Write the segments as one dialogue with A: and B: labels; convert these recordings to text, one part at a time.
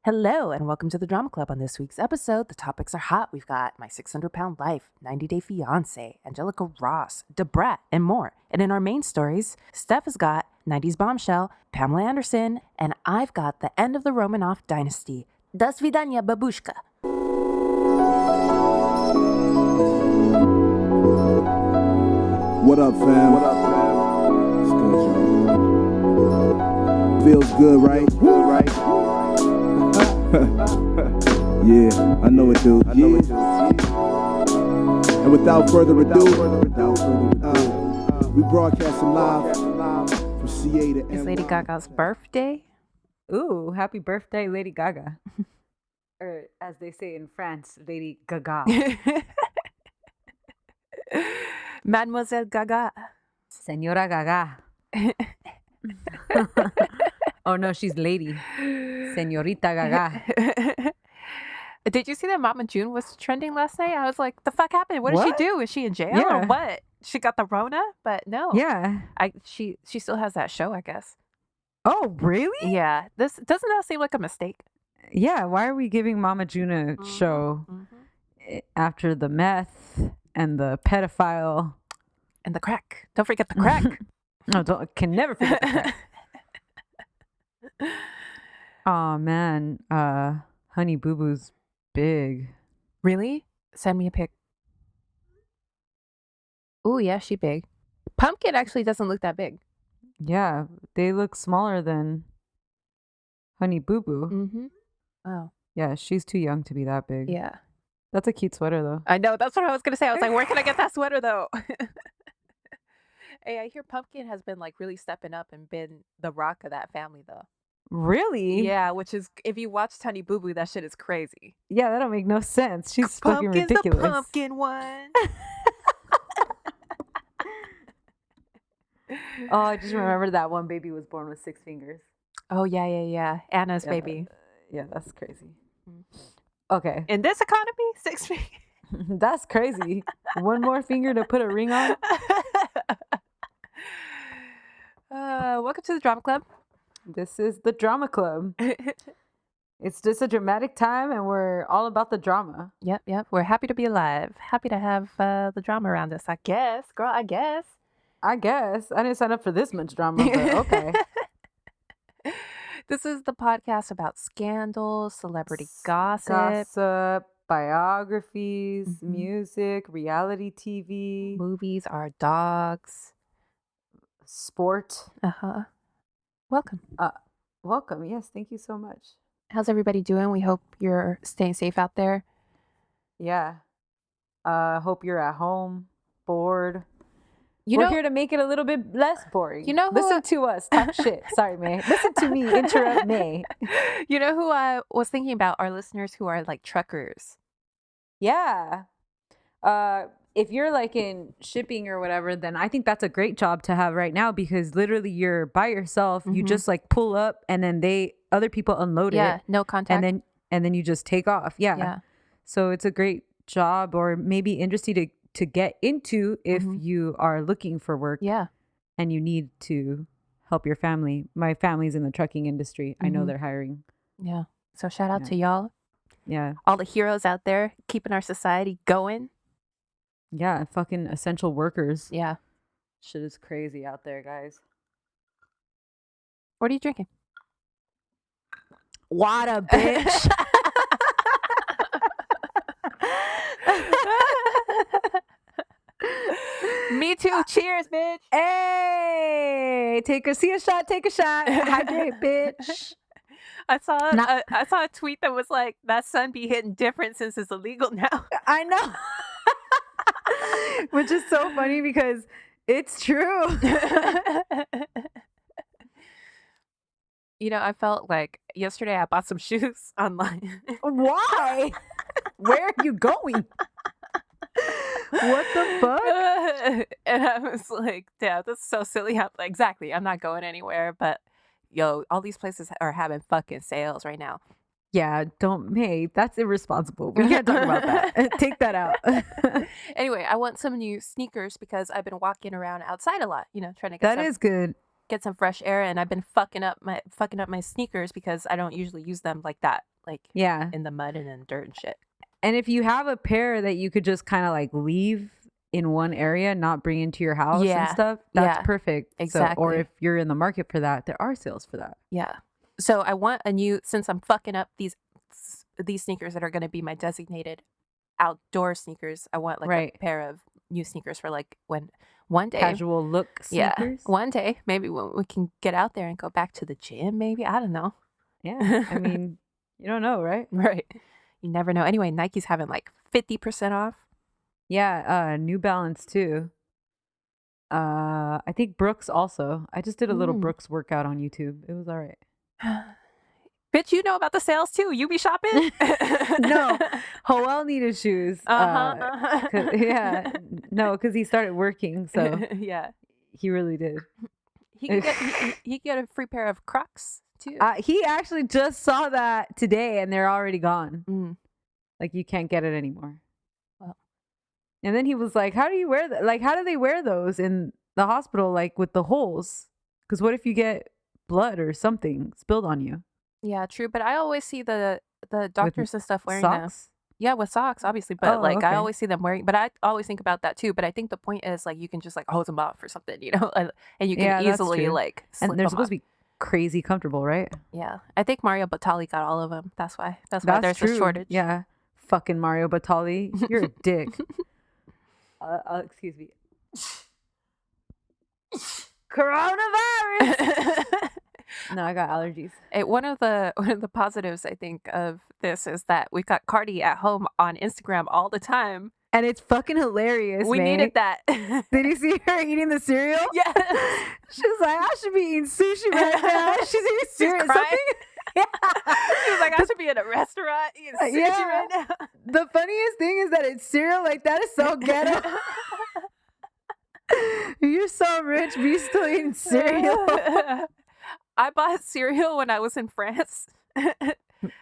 A: Hello, and welcome to the Drama Club. On this week's episode, the topics are hot. We've got My 600-Pound Life, 90-Day Fiance, Angelica Ross, DaBrat, and more. And in our main stories, Stef has got 90s Bombshell, Pamela Anderson, and I've got the end of the Romanov dynasty. Do svidaniya, babushka.
B: What up, fam? It's good, feels good, right? Yeah, I know it do. And without further ado, we broadcasting live from CA to
A: It's Lady Gaga's birthday.
C: Ooh, happy birthday, Lady Gaga. Or as they say in France, Lady Gaga.
A: Mademoiselle Gaga.
C: Senora Gaga. Oh no, she's Lady. Senorita Gaga.
A: Did you see that Mama June was trending last night? I was like, the fuck happened? What did she do? Is she in jail or what? She got the Rona? But no.
C: Yeah.
A: She still has that show, I guess.
C: Oh, really?
A: Yeah. This doesn't that seem like a mistake?
C: Yeah. Why are we giving Mama June a show after the meth and the pedophile
A: and the crack? Don't forget the crack.
C: No, can never forget the crack. Oh man, Honey Boo Boo's big.
A: Really? Send me a pic. Ooh, yeah, she big. Pumpkin actually doesn't look that big.
C: Yeah, they look smaller than Honey Boo Boo.
A: Mm-hmm. Oh.
C: Yeah, she's too young to be that big.
A: Yeah.
C: That's a cute sweater, though.
A: I know. That's what I was going to say. I was like, where can I get that sweater, though? Hey, I hear Pumpkin has been, like, really stepping up and been the rock of that family, though.
C: Really?
A: Yeah, which is, if you watched Honey Boo Boo, that shit is crazy.
C: Yeah, that don't make no sense. She's fucking ridiculous.
A: The pumpkin one.
C: Oh, I just remember that one baby was born with 6 fingers.
A: Oh, yeah. Anna's baby.
C: Yeah, that's crazy. Okay.
A: In this economy, 6 fingers.
C: That's crazy. One more finger to put a ring on.
A: Welcome to the Drama Club.
C: This is the Drama Club. It's just a dramatic time, and we're all about the drama.
A: Yep. We're happy to be alive. Happy to have the drama around us, I guess. Girl, I guess.
C: I didn't sign up for this much drama, but okay.
A: This is the podcast about scandals, celebrity gossip,
C: biographies, music, reality TV,
A: movies, our dogs,
C: sport.
A: Welcome.
C: Welcome. Yes, thank you so much.
A: How's everybody doing? We hope you're staying safe out there.
C: Yeah. Hope you're at home, bored. We're here to make it a little bit less boring.
A: You know who
C: Listen to us talk shit. Sorry, May. Listen to me. Interrupt May.
A: You know who I was thinking about? Our listeners who are like truckers.
C: Yeah. If you're like in shipping or whatever, then I think that's a great job to have right now because literally you're by yourself. You just like pull up and then other people unload it.
A: Yeah, no contact.
C: And then you just take off. Yeah. So it's a great job or maybe industry to get into if you are looking for work.
A: Yeah.
C: And you need to help your family. My family's in the trucking industry. I know they're hiring.
A: Yeah. So shout out to y'all.
C: Yeah.
A: All the heroes out there keeping our society going.
C: Yeah. Fucking essential workers.
A: Yeah.
C: Shit is crazy out there, guys.
A: What are you drinking?
C: Water, bitch.
A: Me too. Cheers, bitch.
C: Hey, see a shot. Hydrate, bitch.
A: I saw a tweet that was like, that sun be hitting different since it's illegal now.
C: I know. Which is so funny because it's true.
A: You know, I felt like yesterday I bought some shoes online.
C: Why? Where are you going? What the fuck?
A: And I was like, damn, this is so silly. Exactly. I'm not going anywhere. But, yo, all these places are having fucking sales right now.
C: Yeah, that's irresponsible. We can't talk about that. Take that out.
A: Anyway, I want some new sneakers because I've been walking around outside a lot, trying to get some fresh air, and I've been fucking up my sneakers because I don't usually use them like that like
C: Yeah.
A: in the mud and in dirt and shit.
C: And if you have a pair that you could just kind of like leave in one area, not bring into your house and stuff, that's perfect.
A: Exactly.
C: So, or if you're in the market for that, there are sales for that.
A: Yeah. So I want a new, since I'm fucking up these sneakers that are going to be my designated outdoor sneakers, I want like a pair of new sneakers for like when one day.
C: Casual look sneakers?
A: Yeah. One day, maybe when we can get out there and go back to the gym, maybe. I don't know.
C: Yeah. I mean, you don't know, right?
A: Right. You never know. Anyway, Nike's having like 50% off.
C: Yeah. New Balance too. I think Brooks also. I just did a little Brooks workout on YouTube. It was all right.
A: Bitch, you know about the sales too. You be shopping?
C: No. Joel needed shoes. Yeah. No, because he started working. So
A: yeah.
C: He really did.
A: He could get a free pair of Crocs too.
C: He actually just saw that today and they're already gone. Like you can't get it anymore.
A: Well.
C: And then he was like, how do you wear that? Like, how do they wear those in the hospital, like with the holes? Because what if you get blood or something spilled on you?
A: Yeah, true. But I always see the doctors and stuff wearing them.
C: Socks?
A: Yeah, with socks, obviously. But
C: okay.
A: I always see them wearing. But I always think about that too. But I think the point is like you can just like hose them off or something, you know, and you can easily like slip
C: and they're
A: them
C: supposed
A: off.
C: to be crazy comfortable, right?
A: Yeah, I think Mario Batali got all of them. That's why there's
C: true.
A: a shortage.
C: Yeah, fucking Mario Batali, you're a dick. Excuse me. Coronavirus. No, I got allergies.
A: One of the positives I think of this is that we've got Cardi at home on Instagram all the time.
C: And it's fucking hilarious.
A: We needed that.
C: Did you see her eating the cereal?
A: Yes.
C: She was like, I should be eating sushi right now. She's eating cereal.
A: Crying.
C: Yeah.
A: She was like, I should be in a restaurant eating sushi right now.
C: The funniest thing is that it's cereal. Like, that is so ghetto. You're so rich, but you're still eating cereal.
A: I bought cereal when I was in France.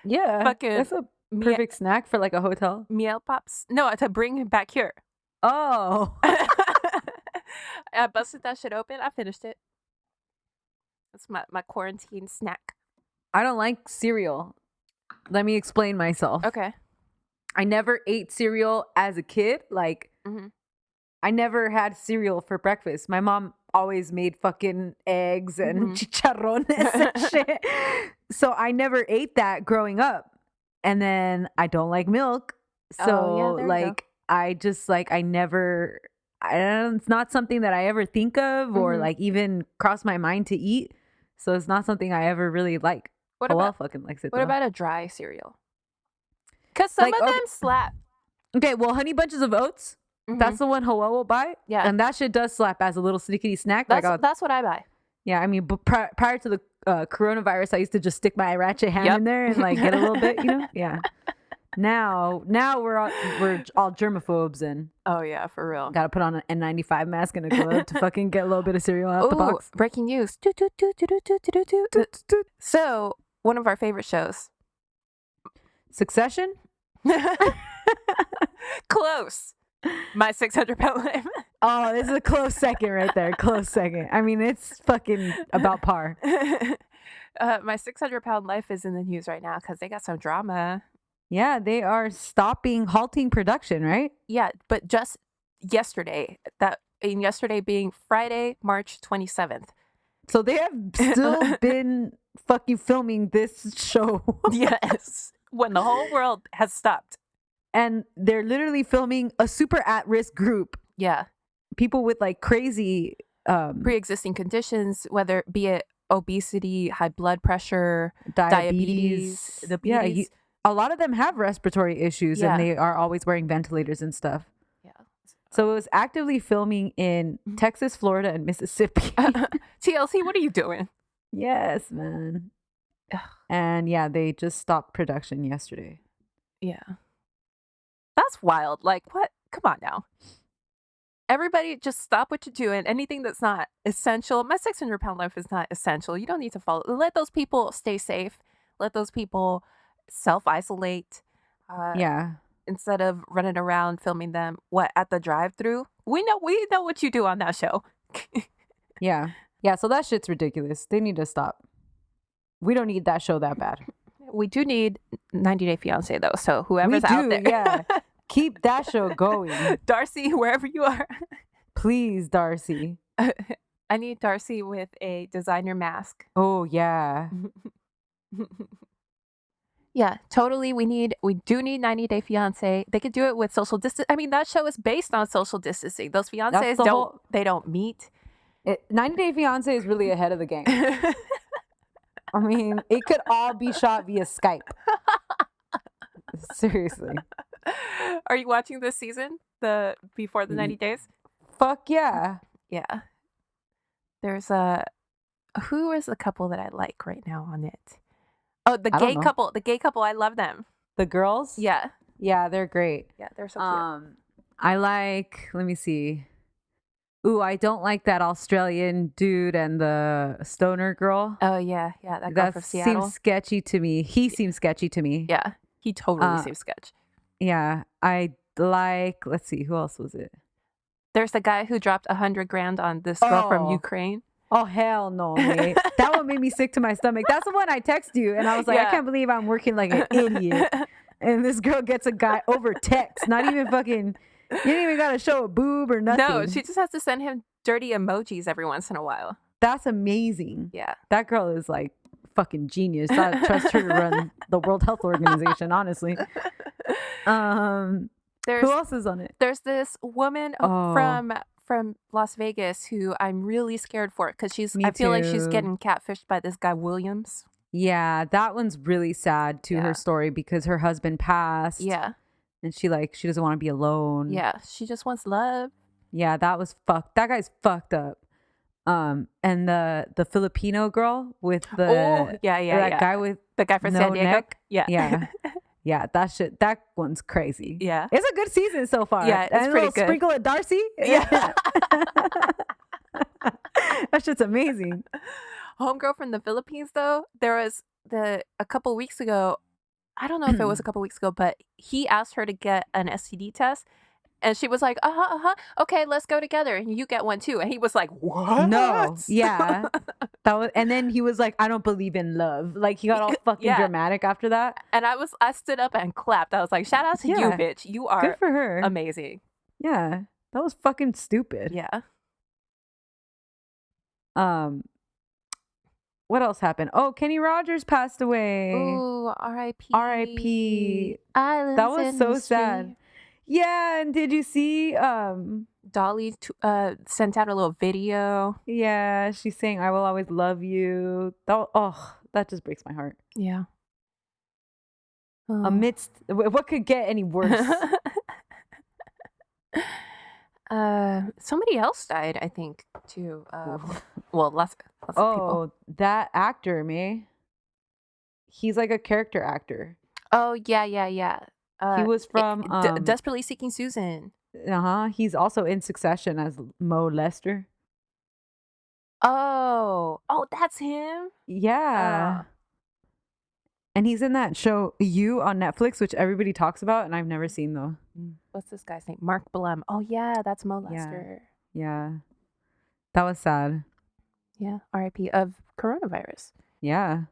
C: Yeah.
A: Fucking
C: that's a perfect snack for like a hotel.
A: Miel Pops. No, to bring him back here.
C: Oh.
A: I busted that shit open. I finished it. That's my quarantine snack.
C: I don't like cereal. Let me explain myself.
A: Okay.
C: I never ate cereal as a kid. Like, I never had cereal for breakfast. My mom always made fucking eggs and chicharrones and shit. So I never ate that growing up. And then I don't like milk. So I just like, it's not something that I ever think of or like even cross my mind to eat. So it's not something I ever really like.
A: What about
C: fucking likes it?
A: What about a dry cereal? Because some of them slap.
C: Okay, well, Honey Bunches of Oats. That's the one Joel will buy.
A: Yeah.
C: And that shit does slap as a little snickety snack.
A: That's what I buy.
C: Yeah, I mean, but prior to the coronavirus, I used to just stick my ratchet hand in there and like get a little bit, you know? Yeah. Now we're all germaphobes and
A: oh yeah, for real.
C: Gotta put on an N95 mask and a glove to fucking get a little bit of cereal out the box.
A: Breaking news. So one of our favorite shows,
C: Succession.
A: Close. My 600-pound life.
C: Oh, this is a close second right there. Close second. I mean, it's fucking about par.
A: My 600-pound life is in the news right now because they got some drama.
C: Yeah, they are halting production, right?
A: Yeah, but just yesterday, yesterday being Friday, March 27th.
C: So they have still been fucking filming this show.
A: Yes, when the whole world has stopped.
C: And they're literally filming a super at-risk group.
A: Yeah.
C: People with like crazy
A: pre-existing conditions, whether be it obesity, high blood pressure, diabetes.
C: Yeah, a lot of them have respiratory issues and they are always wearing ventilators and stuff. Yeah. So it was actively filming in Texas, Florida, and Mississippi.
A: TLC, what are you doing?
C: Yes, man. And yeah, they just stopped production yesterday.
A: Yeah. That's wild. Like, what? Come on now. Everybody just stop what you're doing. Anything that's not essential. My 600-pound life is not essential. You don't need to follow. Let those people stay safe. Let those people self-isolate. Instead of running around filming them, at the drive-thru? We know what you do on that show.
C: Yeah. Yeah, so that shit's ridiculous. They need to stop. We don't need that show that bad.
A: We do need 90 Day Fiance though. So whoever's
C: We
A: out
C: do,
A: there,
C: yeah. Keep that show going.
A: Darcy, wherever you are.
C: Please, Darcy.
A: I need Darcy with a designer mask.
C: Oh, yeah.
A: Yeah, totally. We do need 90 Day Fiance. They could do it with social distance. I mean, that show is based on social distancing. Those fiancés don't meet.
C: 90 Day Fiance is really ahead of the game. I mean, it could all be shot via Skype. Seriously.
A: Are you watching this season? Before the 90 days?
C: Fuck yeah.
A: Yeah. There's who is the couple that I like right now on it? Oh, the gay couple. The gay couple, I love them.
C: The girls?
A: Yeah.
C: Yeah, they're great.
A: Yeah, they're so cute.
C: I like, let me see. Ooh, I don't like that Australian dude and the stoner girl.
A: Oh, yeah. Yeah, that girl from Seattle.
C: Seems sketchy to me. He seems sketchy to me.
A: Yeah, he totally seems sketch.
C: Yeah, I like, let's see, who else was it?
A: There's the guy who dropped $100,000 on this girl from Ukraine.
C: Oh, hell no, mate. That one made me sick to my stomach. That's the one I text you. And I was like, I can't believe I'm working like an idiot. And this girl gets a guy over text. Not even fucking, you didn't even got to show a boob or nothing.
A: No, she just has to send him dirty emojis every once in a while.
C: That's amazing.
A: Yeah.
C: That girl is like fucking genius. I trust her to run the World Health Organization, honestly. Who else is on it?
A: There's this woman from Las Vegas who I'm really scared for because I feel like she's getting catfished by this guy Williams.
C: Yeah, that one's really sad to her story because her husband passed.
A: Yeah.
C: And she doesn't want to be alone.
A: Yeah, she just wants love.
C: Yeah, that was fucked. That guy's fucked up. And the Filipino girl with the guy with
A: the guy from
C: no
A: San Diego.
C: Neck.
A: Yeah.
C: Yeah, that one's crazy.
A: Yeah.
C: It's a good season so far.
A: Yeah, it's
C: and
A: pretty
C: a little
A: good.
C: Sprinkle of Darcy.
A: Yeah.
C: That shit's amazing.
A: Homegirl from the Philippines though, there was a couple weeks ago, I don't know if it was a couple weeks ago, but he asked her to get an STD test. And she was like, okay, let's go together. And you get one too. And he was like, what?
C: No. Yeah. And then he was like, I don't believe in love. Like he got all fucking dramatic after that.
A: And I stood up and clapped. I was like, shout out to you, bitch. You are
C: good for her.
A: Amazing.
C: Yeah. That was fucking stupid.
A: Yeah.
C: What else happened? Oh, Kenny Rogers passed away.
A: Ooh, R.I.P.
C: R.I.P.
A: Islands
C: That was so sad. Yeah, and did you see
A: Dolly sent out a little video?
C: Yeah, she's saying I will always love you. That just breaks my heart.
A: Yeah.
C: Amidst what could get any worse?
A: Somebody else died, I think, too. Well, lots of people.
C: That actor, May. He's like a character actor.
A: Oh, yeah.
C: He was from
A: Desperately Seeking Susan.
C: He's also in Succession as Mo Lester.
A: Oh, that's him?
C: Yeah. And he's in that show You on Netflix, which everybody talks about, and I've never seen though.
A: What's this guy's name? Mark Blum. Oh yeah, that's Mo Lester.
C: Yeah. That was sad.
A: Yeah. R.I.P. of coronavirus.
C: Yeah.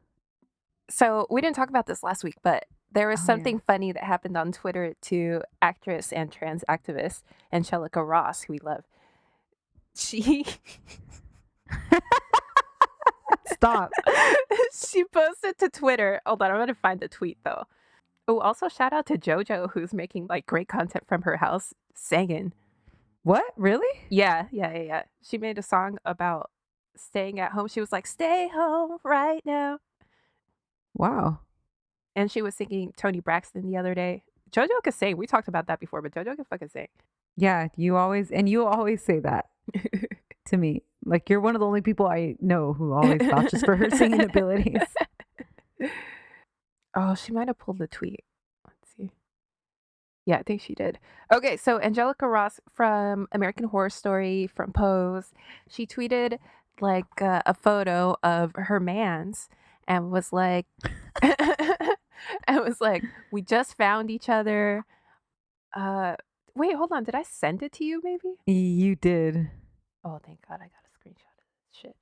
A: So we didn't talk about this last week, but there was something funny that happened on Twitter to actress and trans activist Angelica Ross, who we love. She
C: Stop.
A: She posted to Twitter. Hold on, I'm going to find the tweet though. Oh, also shout out to JoJo, who's making like great content from her house singing.
C: What? Really?
A: Yeah. She made a song about staying at home. She was like, stay home right now.
C: Wow.
A: And she was singing Toni Braxton the other day. JoJo can sing. We talked about that before, but JoJo can fucking sing.
C: Yeah, you always say that to me. Like, you're one of the only people I know who always vouches for her singing abilities.
A: Oh, she might have pulled the tweet. Let's see. Yeah, I think she did. Okay, so Angelica Ross from American Horror Story, from Pose, she tweeted like a photo of her mans and was like, we just found each other. Wait, hold on. Did I send it to you maybe?
C: You did.
A: Oh, thank God. I got a screenshot of this shit.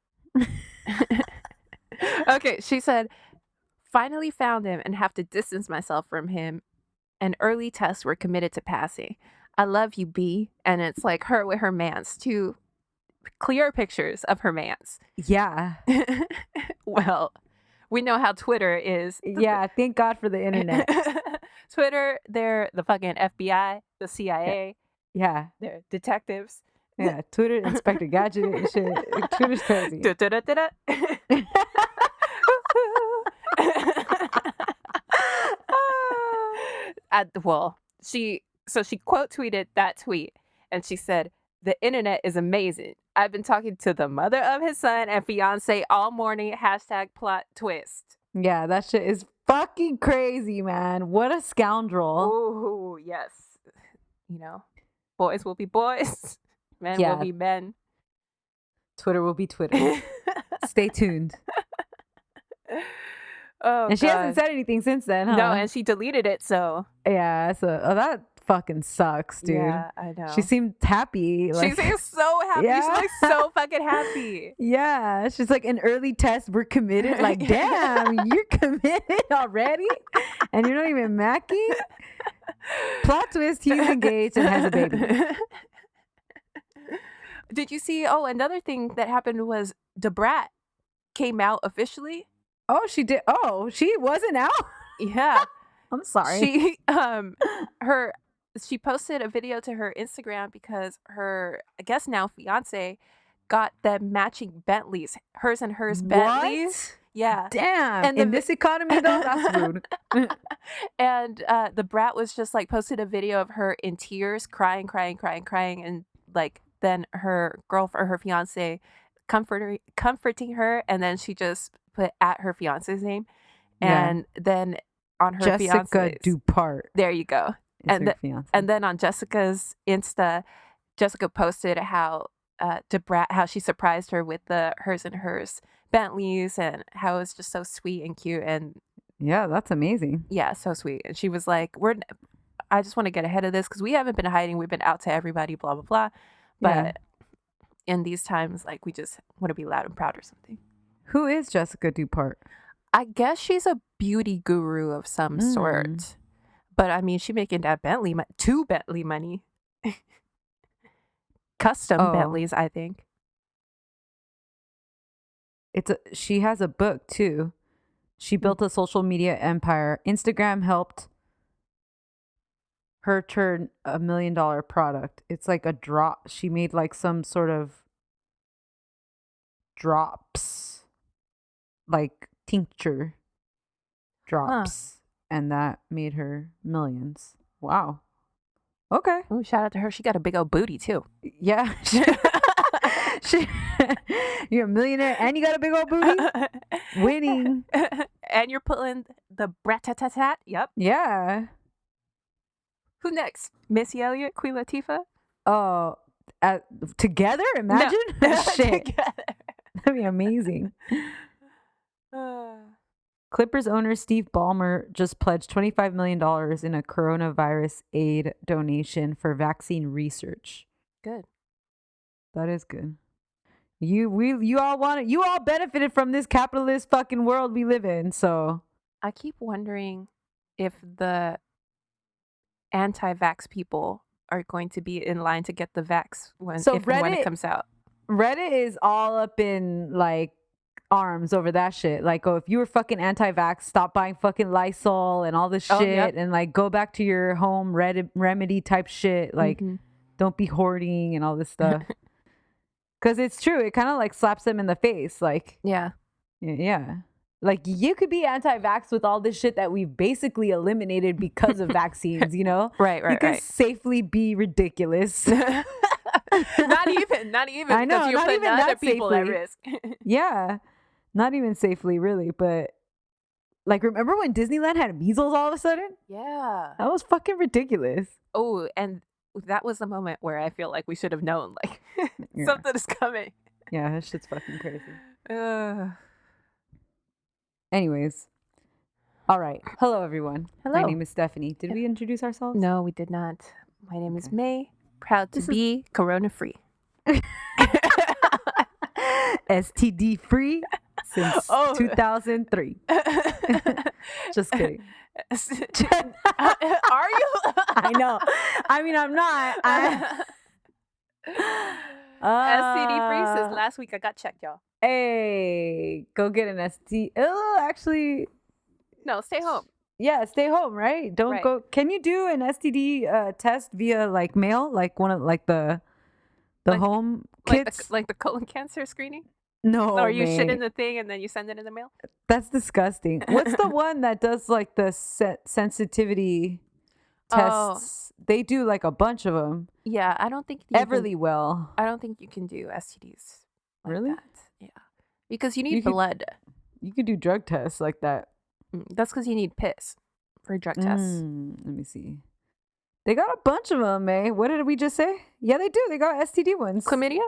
A: Okay, she said, Finally found him and have to distance myself from him. And early tests were committed to passing. I love you, B. And it's like her with her mans. Two clear pictures of her mans.
C: Yeah.
A: Well, we know how Twitter is.
C: Yeah, thank God for the internet.
A: Twitter, they're the fucking FBI, the CIA.
C: Yeah.
A: They're detectives.
C: Yeah, Twitter, Inspector Gadget and shit. Twitter's crazy.
A: Da-da-da-da-da. Well, she quote tweeted that tweet and she said, "The internet is amazing. I've been talking to the mother of his son and fiance all morning. #plot twist."
C: Yeah, that shit is fucking crazy, man. What a scoundrel.
A: Ooh, yes. You know, boys will be boys. Men will be men.
C: Twitter will be Twitter. Stay tuned.
A: Oh,
C: and she hasn't said anything since then, huh?
A: No, and she deleted it, so.
C: Yeah, so that fucking sucks, dude.
A: Yeah, I know.
C: She seemed happy.
A: She seems so happy.
C: Yeah.
A: She's like so fucking happy.
C: Yeah, she's like, an early test, we're committed. Like, damn, you're committed already? And you're not even macking? Plot twist, he's engaged and has a baby.
A: Did you see? Oh, another thing that happened was DaBrat came out officially.
C: Oh, she did. Oh, she wasn't out?
A: Yeah.
C: I'm sorry.
A: She posted a video to her Instagram because her, I guess now fiance, got them matching Bentleys, hers and hers Bentleys. Yeah.
C: Damn.
A: And
C: in this economy, though, that's rude.
A: And the brat was just like posted a video of her in tears, crying, and like then her girlfriend, her fiance, comforting her, and then she just put at her fiance's name, and then on her
C: Jessica DuPart.
A: There you go. And then on Jessica's Insta, Jessica posted how DaBrat, how she surprised her with the hers and hers Bentleys, and how it was just so sweet and cute, and
C: yeah, that's amazing.
A: Yeah, so sweet. And she was like, I just want to get ahead of this because we haven't been hiding. We've been out to everybody, blah blah blah. But in these times, like, we just want to be loud and proud or something.
C: Who is Jessica DuPart?
A: I guess she's a beauty guru of some sort. But I mean, she making that two Bentley money. Custom Bentleys, I think.
C: She has a book too. She built a social media empire. Instagram helped her turn $1 million product. It's like a drop. She made like some sort of drops, like tincture drops, and that made her millions. Wow. Okay.
A: Oh, shout out to her. She got a big old booty too.
C: Yeah. You're a millionaire and you got a big old booty. Winning.
A: And you're pulling the brat-tat-tat-tat. Yep.
C: Yeah.
A: Who next? Missy Elliott, Queen Latifah?
C: Oh, together? Imagine?
A: No.
C: Shit.
A: Together.
C: That'd be amazing. Clippers owner Steve Ballmer just pledged $25 million in a coronavirus aid donation for vaccine research.
A: Good.
C: That is good. You all benefited from this capitalist fucking world we live in. So
A: I keep wondering if the anti-vax people are going to be in line to get the vax when it comes out.
C: Reddit is all up in like arms over that shit. Like, oh, if you were fucking anti-vax, stop buying fucking Lysol and all this shit, and like go back to your home remedy type shit. Like, don't be hoarding and all this stuff. Because it's true. It kind of like slaps them in the face. Like, yeah. Like, you could be anti-vax with all this shit that we've basically eliminated because of vaccines, you know?
A: Right.
C: You can safely be ridiculous.
A: Not even.
C: I know,
A: because you're
C: not
A: putting
C: even
A: other
C: that
A: people
C: safely.
A: at risk.
C: Yeah. Not even safely, really. But, like, remember when Disneyland had measles all of a sudden?
A: Yeah.
C: That was fucking ridiculous.
A: Oh, and that was the moment where I feel like we should have known, like, something is coming.
C: Yeah, that shit's fucking crazy. Anyways. All right. Hello, everyone.
A: Hello.
C: My name is Stephanie. Did we introduce ourselves?
A: No, we did not. My name is May. Proud to be corona free.
C: STD free. since 2003. Just kidding.
A: Are you?
C: I know. I mean, I'm not.
A: STD free since last week. I got checked, y'all.
C: Hey, go get an STD. Oh, actually,
A: no, stay home.
C: Yeah, stay home, right? Don't go. Can you do an STD test via like mail, like one of like the home kits,
A: like the colon cancer screening?
C: No,
A: or you shit in the thing and then you send it in the mail?
C: That's disgusting. What's the one that does like the sensitivity tests? They do like a bunch of them.
A: Yeah, I don't think
C: Everlywell.
A: I don't think you can do STDs. Like
C: really?
A: That. Yeah, because you need blood.
C: You could do drug tests like that.
A: That's because you need piss for drug tests.
C: Let me see. They got a bunch of them, eh? What did we just say? Yeah, they do. They got STD ones.
A: Chlamydia?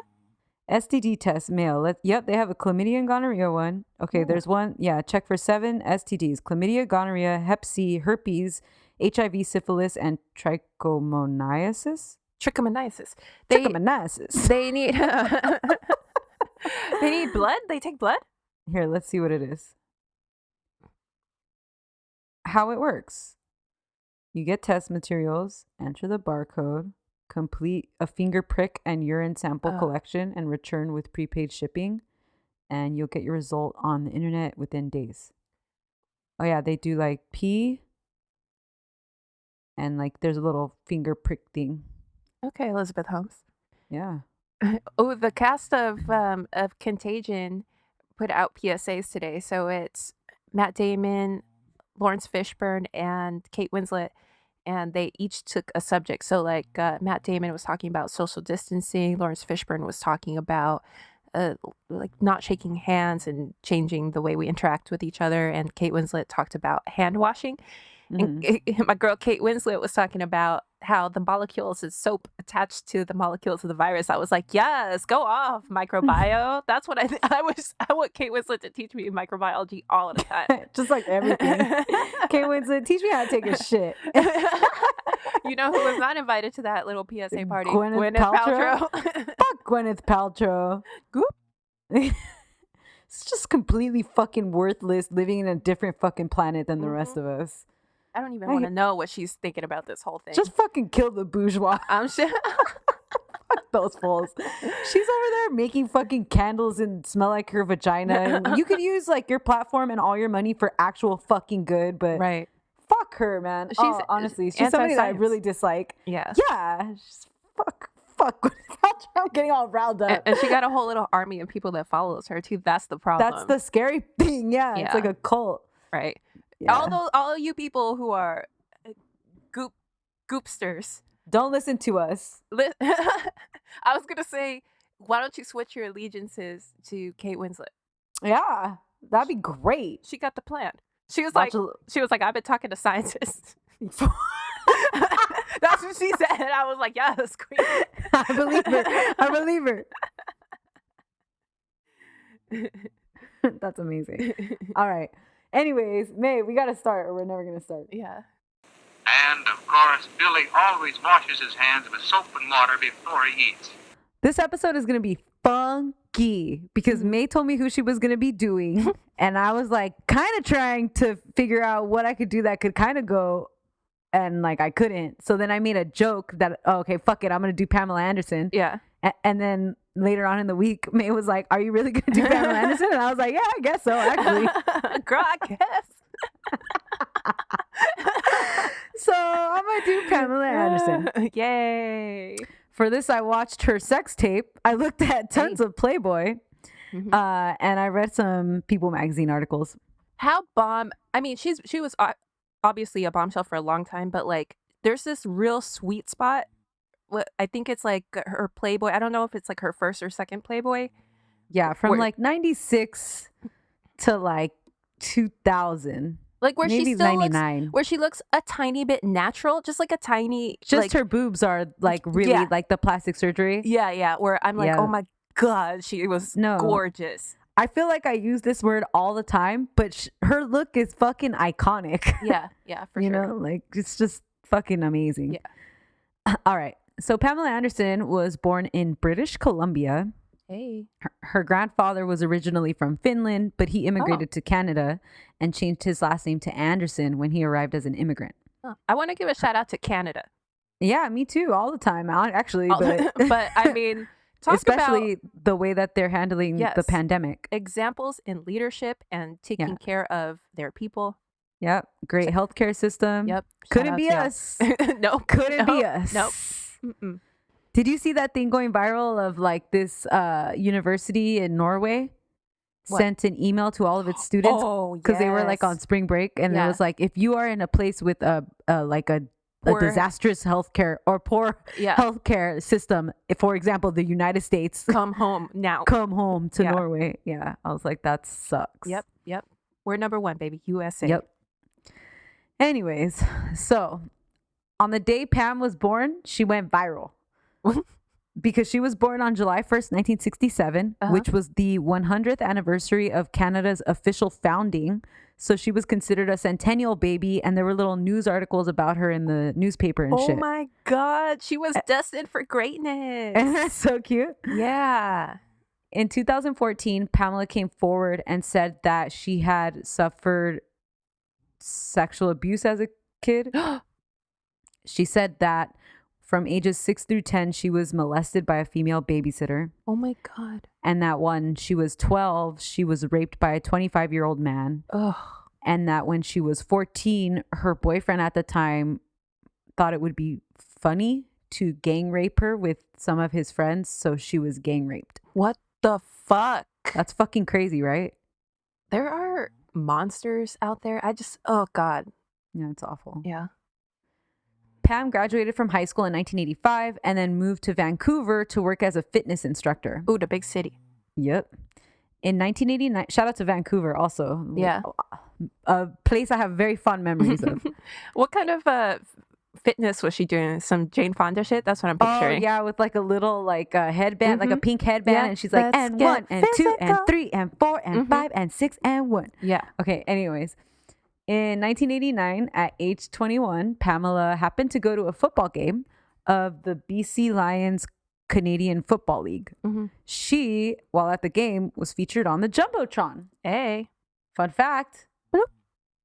C: STD test, male. Yep, they have a chlamydia and gonorrhea one. Okay, there's one. Yeah, check for 7 STDs. Chlamydia, gonorrhea, hep C, herpes, HIV, syphilis, and trichomoniasis.
A: Trichomoniasis.
C: They
A: need... they need blood? They take blood?
C: Here, let's see what it is. How it works. You get test materials, enter the barcode, complete a finger prick and urine sample collection, and return with prepaid shipping, and you'll get your result on the internet within days. Oh yeah, they do like pee, and like there's a little finger prick thing.
A: Okay, Elizabeth Holmes.
C: Yeah.
A: Oh, the cast of Contagion put out PSAs today, so it's Matt Damon, Lawrence Fishburne, and Kate Winslet. And they each took a subject. So like Matt Damon was talking about social distancing. Lawrence Fishburne was talking about like not shaking hands and changing the way we interact with each other. And Kate Winslet talked about hand washing. And my girl Kate Winslet was talking about how the molecules of soap attached to the molecules of the virus. I was like, yes, go off, microbiome. That's what I want Kate Winslet to teach me microbiology all the time.
C: Just like everything. Kate Winslet, teach me how to take a shit.
A: You know who was not invited to that little PSA party?
C: Gwyneth Paltrow. Fuck Gwyneth Paltrow.
A: Goop.
C: It's just completely fucking worthless, living in a different fucking planet than the rest of us.
A: I don't even want to know what she's thinking about this whole thing.
C: Just fucking kill the bourgeois.
A: I'm sure.
C: Fuck those fools. She's over there making fucking candles and smell like her vagina. And you could use like your platform and all your money for actual fucking good, but
A: right.
C: Fuck her, man. Honestly, she's somebody that I really dislike.
A: Yeah.
C: Yeah. Fuck. I'm getting all riled up.
A: And she got a whole little army of people that follows her too. That's the problem.
C: That's the scary thing. Yeah. It's like a cult.
A: Right.
C: Yeah.
A: All you people who are goopsters,
C: don't listen to us.
A: I was gonna say, why don't you switch your allegiances to Kate Winslet?
C: Yeah, that'd be great.
A: She got the plan. She was like, I've been talking to scientists. That's what she said. I was like, yes, queen.
C: I believe her. That's amazing. All right. Anyways, May, we gotta start or we're never gonna start.
A: Yeah.
D: And, of course, Billy always washes his hands with soap and water before he eats.
C: This episode is gonna be funky because May told me who she was gonna be doing, and I was like kind of trying to figure out what I could do that could kind of go, and like I couldn't. So then I made a joke that, okay, fuck it, I'm gonna do Pamela Anderson.
A: Yeah.
C: And then later on in the week, May was like, "Are you really gonna do Pamela Anderson?" And I was like, "Yeah, I guess so, actually."
A: Girl, I guess.
C: So I'm gonna do Pamela Anderson.
A: Yay!
C: For this, I watched her sex tape. I looked at tons of Playboy, and I read some People magazine articles.
A: How bomb! I mean, she was obviously a bombshell for a long time, but like, there's this real sweet spot. I think it's like her Playboy. I don't know if it's like her first or second Playboy.
C: Yeah, from like 96 to like 2000.
A: Like where
C: maybe
A: she still
C: 99.
A: where she looks a tiny bit natural, just like a tiny.
C: Just
A: like,
C: her boobs are like really like the plastic surgery.
A: Yeah. Where I'm like, oh my God, she was gorgeous.
C: I feel like I use this word all the time, but her look is fucking iconic.
A: Yeah, for sure.
C: You know, like it's just fucking amazing.
A: Yeah.
C: All right. So Pamela Anderson was born in British Columbia
A: Hey.
C: Her grandfather was originally from Finland, but he immigrated to Canada and changed his last name to Anderson when he arrived as an immigrant.
A: Oh, I want to give a shout out to Canada.
C: Yeah, me too, all the time, actually. But,
A: but I mean, talk
C: especially
A: about
C: the way that they're handling the pandemic.
A: Examples in leadership and taking care of their people.
C: Yep. Great healthcare system.
A: Yep.
C: Couldn't be us.
A: No.
C: Couldn't be us.
A: Nope. Mm-mm.
C: Did you see that thing going viral of like this university in Norway sent an email to all of its students because they were like on spring break, and it was like, if you are in a place with a disastrous healthcare or poor healthcare system, for example, the United States,
A: come home now.
C: Come home to Norway. Yeah, I was like, that sucks.
A: Yep. We're number one, baby. USA.
C: Yep. Anyways, so on the day Pam was born, she went viral. Because she was born on July 1st, 1967, which was the 100th anniversary of Canada's official founding. So she was considered a centennial baby, and there were little news articles about her in the newspaper and shit.
A: Oh my God. She was destined for greatness.
C: Isn't that so cute?
A: Yeah.
C: In 2014, Pamela came forward and said that she had suffered sexual abuse as a kid. She said that from ages 6 through 10, she was molested by a female babysitter.
A: Oh my God.
C: And that when she was 12, she was raped by a 25-year-old man.
A: Ugh.
C: And that when she was 14, her boyfriend at the time thought it would be funny to gang rape her with some of his friends. So she was gang raped.
A: What the fuck?
C: That's fucking crazy, right?
A: There are monsters out there. Oh God.
C: Yeah, it's awful.
A: Yeah.
C: Pam graduated from high school in 1985 and then moved to Vancouver to work as a fitness instructor.
A: Ooh, the big city.
C: Yep. In 1989, shout out to Vancouver also.
A: Yeah.
C: A place I have very fond memories of.
A: What kind of fitness was she doing? Some Jane Fonda shit? That's what I'm picturing.
C: Oh, yeah, with like a little like headband, like a pink headband.
A: Yeah.
C: And she's like, and 1 and 2 and 3 and 4 and 5 and 6 and 1.
A: Yeah.
C: Okay, anyways. In 1989, at age 21, Pamela happened to go to a football game of the BC Lions Canadian Football League.
A: Mm-hmm.
C: She, while at the game, was featured on the Jumbotron.
A: Hey.
C: Fun fact,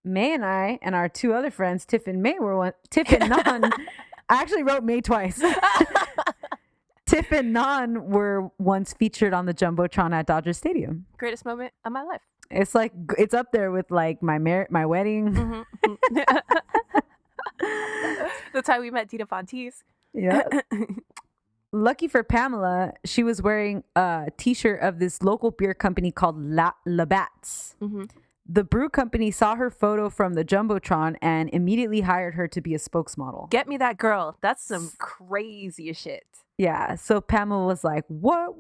C: May and I and our two other friends, Tiff and Nan, I actually wrote May twice. Tiff and Nan were once featured on the Jumbotron at Dodger Stadium.
A: Greatest moment of my life.
C: It's like, it's up there with like my wedding.
A: Mm-hmm. That's how we met Dita Fontees.
C: Yeah. Lucky for Pamela, she was wearing a t-shirt of this local beer company called Labatt's.
A: Mm-hmm.
C: The brew company saw her photo from the Jumbotron and immediately hired her to be a spokesmodel.
A: Get me that girl. That's some crazy shit.
C: Yeah. So Pamela was like, what?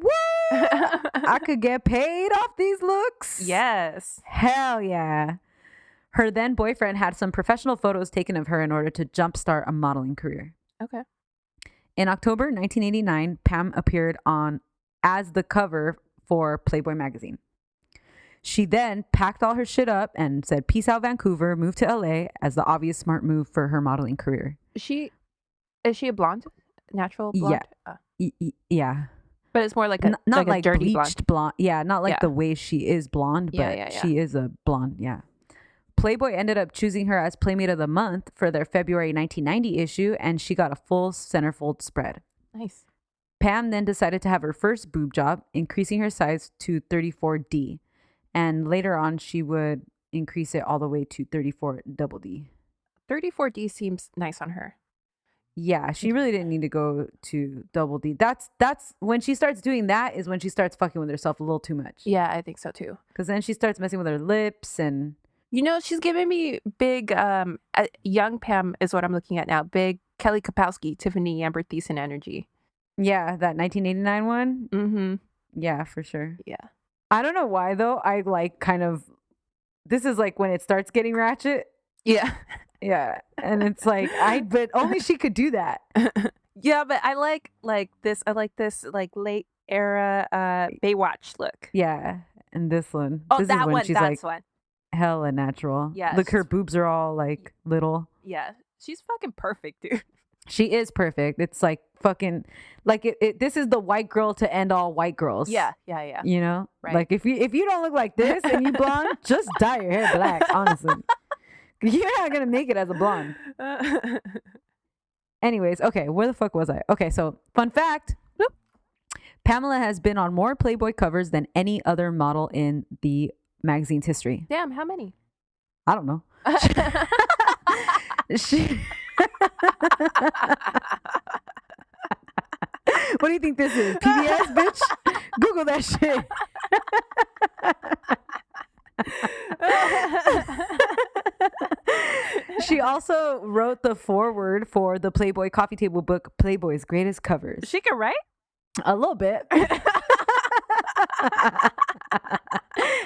C: I could get paid off these looks?
A: Yes.
C: Hell yeah. Her then boyfriend had some professional photos taken of her in order to jumpstart a modeling career.
A: Okay.
C: In October 1989, Pam appeared as the cover for Playboy magazine. She then packed all her shit up and said, peace out, Vancouver, moved to LA as the obvious smart move for her modeling career.
A: Is she a blonde? Natural blonde?
C: Yeah. Yeah.
A: But it's more like a
C: not
A: like a dirty
C: bleached blonde. Yeah, not like the way she is blonde, but she is a blonde, yeah. Playboy ended up choosing her as Playmate of the Month for their February 1990 issue, and she got a full centerfold spread.
A: Nice.
C: Pam then decided to have her first boob job, increasing her size to 34D. And later on, she would increase it all the way to 34 double D.
A: 34D seems nice on her.
C: Yeah, she really didn't need to go to double D. That's when she starts doing that is when she starts fucking with herself a little too much.
A: Yeah, I think so too.
C: Because then she starts messing with her lips and...
A: You know, she's giving me big, young Pam is what I'm looking at now. Big Kelly Kapowski, Tiffany Amber Thiessen energy.
C: Yeah, that 1989 one?
A: Mm-hmm.
C: Yeah, for sure.
A: Yeah.
C: I don't know why, though. I like kind of... This is like when it starts getting ratchet.
A: Yeah.
C: Yeah. And it's like, but only she could do that.
A: Yeah, but I like this. I like this like late era Baywatch look.
C: Yeah. And this one.
A: Oh,
C: this
A: that
C: is when
A: one.
C: she's
A: That's
C: like
A: one.
C: hella natural.
A: Yeah.
C: Look, her boobs are all like little.
A: Yeah. She's fucking perfect, dude.
C: She is perfect. It's like fucking like this is the white girl to end all white girls.
A: Yeah.
C: You know?
A: Right.
C: Like if you don't look like this and you blonde, just dye your hair black, honestly. You're not gonna make it as a blonde. Anyways, okay, where the fuck was I? Okay, so fun fact. Whoop. Pamela has been on more Playboy covers than any other model in the magazine's history.
A: Damn, how many?
C: I don't know. She What do you think this is? PBS, bitch? Google that shit. She also wrote the foreword for the Playboy coffee table book, Playboy's Greatest Covers.
A: She can write?
C: A little bit.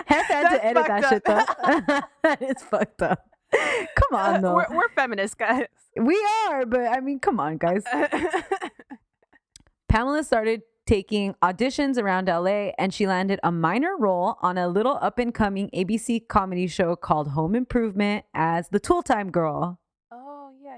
C: Hef had to edit that shit though. That is fucked up. Come on, though.
A: We're feminists, guys.
C: We are, but I mean, come on, guys. Pamela started taking auditions around LA and she landed a minor role on a little up-and-coming ABC comedy show called Home Improvement as the Tool Time Girl.
A: Oh, yeah.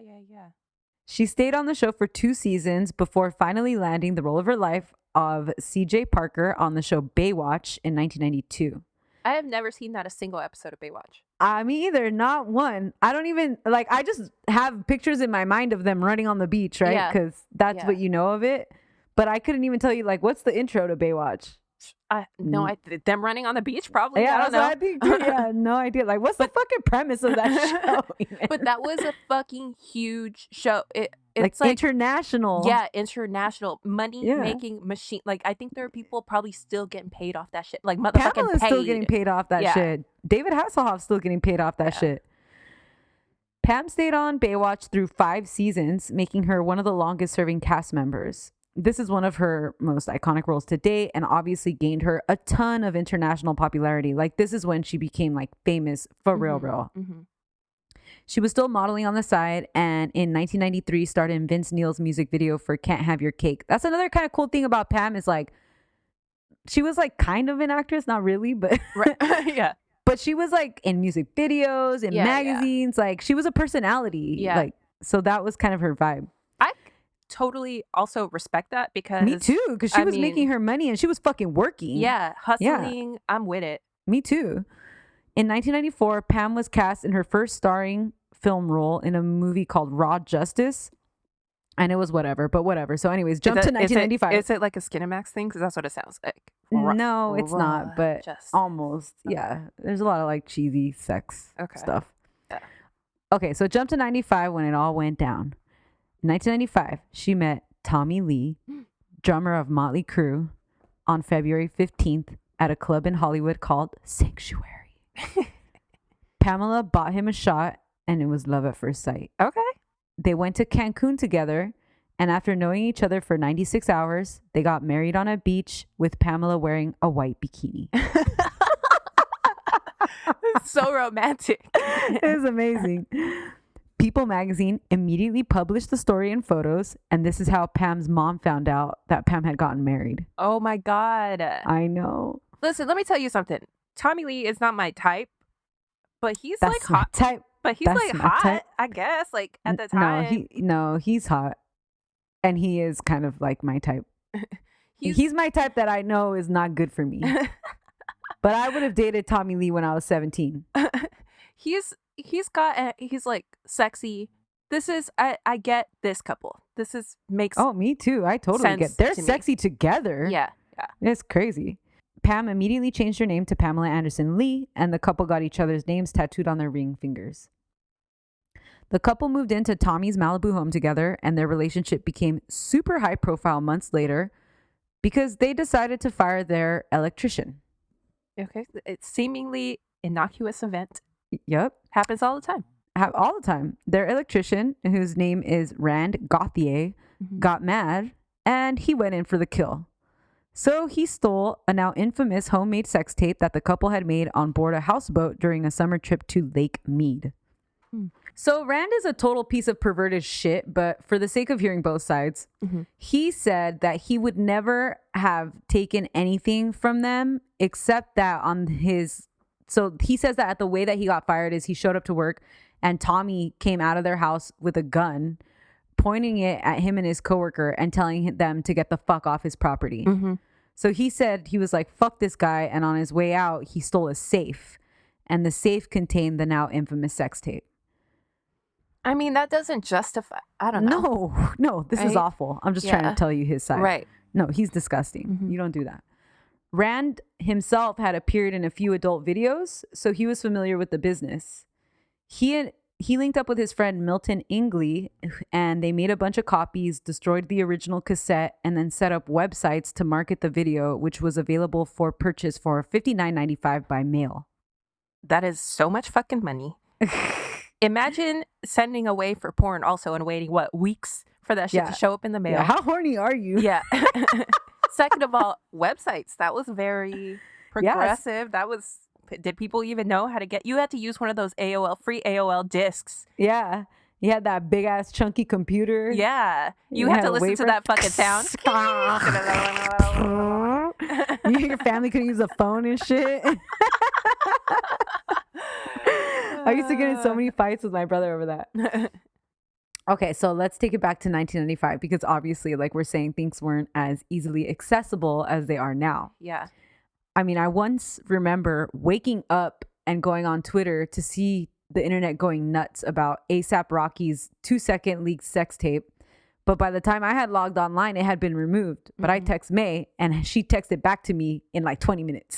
C: She stayed on the show for 2 seasons before finally landing the role of her life of CJ Parker on the show Baywatch in 1992.
A: I have never seen not a single episode of Baywatch.
C: Me either, not one. I don't even, like, I just have pictures in my mind of them running on the beach, right?
A: Yeah.
C: Because that's what you know of it. But I couldn't even tell you, like, what's the intro to Baywatch?
A: Them running on the beach, probably.
C: Yeah,
A: I don't know.
C: I think too. Yeah, no idea. Like, what's the fucking premise of that show?
A: But that was a fucking huge show. It's
C: like international.
A: Yeah, international money-making machine. Like, I think there are people probably still getting paid off that shit. Like, motherfucking
C: Pamela's
A: paid.
C: still getting paid off that shit. David Hasselhoff's still getting paid off that shit. Pam stayed on Baywatch through 5 seasons, making her one of the longest-serving cast members. This is one of her most iconic roles to date and obviously gained her a ton of international popularity. Like, this is when she became, like, famous for real.
A: Mm-hmm.
C: She was still modeling on the side and in 1993 starred in Vince Neil's music video for Can't Have Your Cake. That's another kind of cool thing about Pam is, like, she was, like, kind of an actress, not really, but
A: right. Yeah.
C: But she was, like, in music videos, in magazines. Yeah. Like, she was a personality.
A: Yeah.
C: Like, so that was kind of her vibe.
A: I totally also respect that because...
C: Me too, because she was making her money and she was fucking working.
A: Yeah, hustling. Yeah. I'm with it.
C: Me too. In 1994, Pam was cast in her first starring film role in a movie called Raw Justice. And it was whatever. So anyways, jump to 1995.
A: Is it like a Skinamax thing? Because that's what it sounds like.
C: No, it's not, but almost. Okay. Yeah. There's a lot of, like, cheesy sex stuff. Yeah. Okay, so jump to 95 when it all went down. In 1995, she met Tommy Lee, drummer of Motley Crue, on February 15th at a club in Hollywood called Sanctuary. Pamela bought him a shot and it was love at first sight.
A: Okay.
C: They went to Cancun together, and after knowing each other for 96 hours, they got married on a beach with Pamela wearing a white bikini.
A: So romantic.
C: It was amazing. People magazine immediately published the story and photos, and this is how Pam's mom found out that Pam had gotten married.
A: Oh my God.
C: I know.
A: Listen, let me tell you something. Tommy Lee is not my type, but he's
C: That's
A: like hot.
C: Type.
A: But he's like hot, type. I guess, like at the time.
C: He's hot. And he is kind of like my type. He's my type that I know is not good for me. But I would have dated Tommy Lee when I was 17.
A: He's like sexy. This is I get this couple. This is makes
C: Oh, me too. I totally get. They're sexy together.
A: Yeah.
C: It's crazy. Pam immediately changed her name to Pamela Anderson Lee, and the couple got each other's names tattooed on their ring fingers. The couple moved into Tommy's Malibu home together, and their relationship became super high profile months later because they decided to fire their electrician.
A: Okay. It's seemingly innocuous event.
C: Yep.
A: Happens all the time.
C: All the time. Their electrician, whose name is Rand Gauthier, got mad, and he went in for the kill. So he stole a now infamous homemade sex tape that the couple had made on board a houseboat during a summer trip to Lake Mead. So Rand is a total piece of perverted shit, but for the sake of hearing both sides, he said that he would never have taken anything from them except that on his... So he says that the way that he got fired is he showed up to work and Tommy came out of their house with a gun, pointing it at him and his coworker and telling them to get the fuck off his property. So he said he was like, fuck this guy. And on his way out, he stole a safe. And the safe contained the now infamous sex tape.
A: I mean, that doesn't justify. I don't know.
C: No, this is awful. I'm just trying to tell you his side.
A: Right.
C: No, he's disgusting. You don't do that. Rand himself had appeared in a few adult videos, so he was familiar with the business. He linked up with his friend Milton Ingley, and they made a bunch of copies, destroyed the original cassette, and then set up websites to market the video, which was available for purchase for $59.95 by mail.
A: That is so much fucking money. Imagine sending away for porn also and waiting, weeks for that shit to show up in the mail.
C: Yeah, how horny are you?
A: Yeah. Second of all, websites. That was very progressive. Yes. Did people even know how to get? You had to use one of those free AOL discs.
C: Yeah. You had that big ass chunky computer.
A: Yeah. You had to listen to that fucking sound.
C: Your family couldn't use a phone and shit. I used to get in so many fights with my brother over that. Okay, so let's take it back to 1995 because obviously, like we're saying, things weren't as easily accessible as they are now.
A: Yeah.
C: I mean, I once remember waking up and going on Twitter to see the internet going nuts about A$AP Rocky's 2-second leaked sex tape. But by the time I had logged online, it had been removed. But I text May and she texted back to me in like 20 minutes.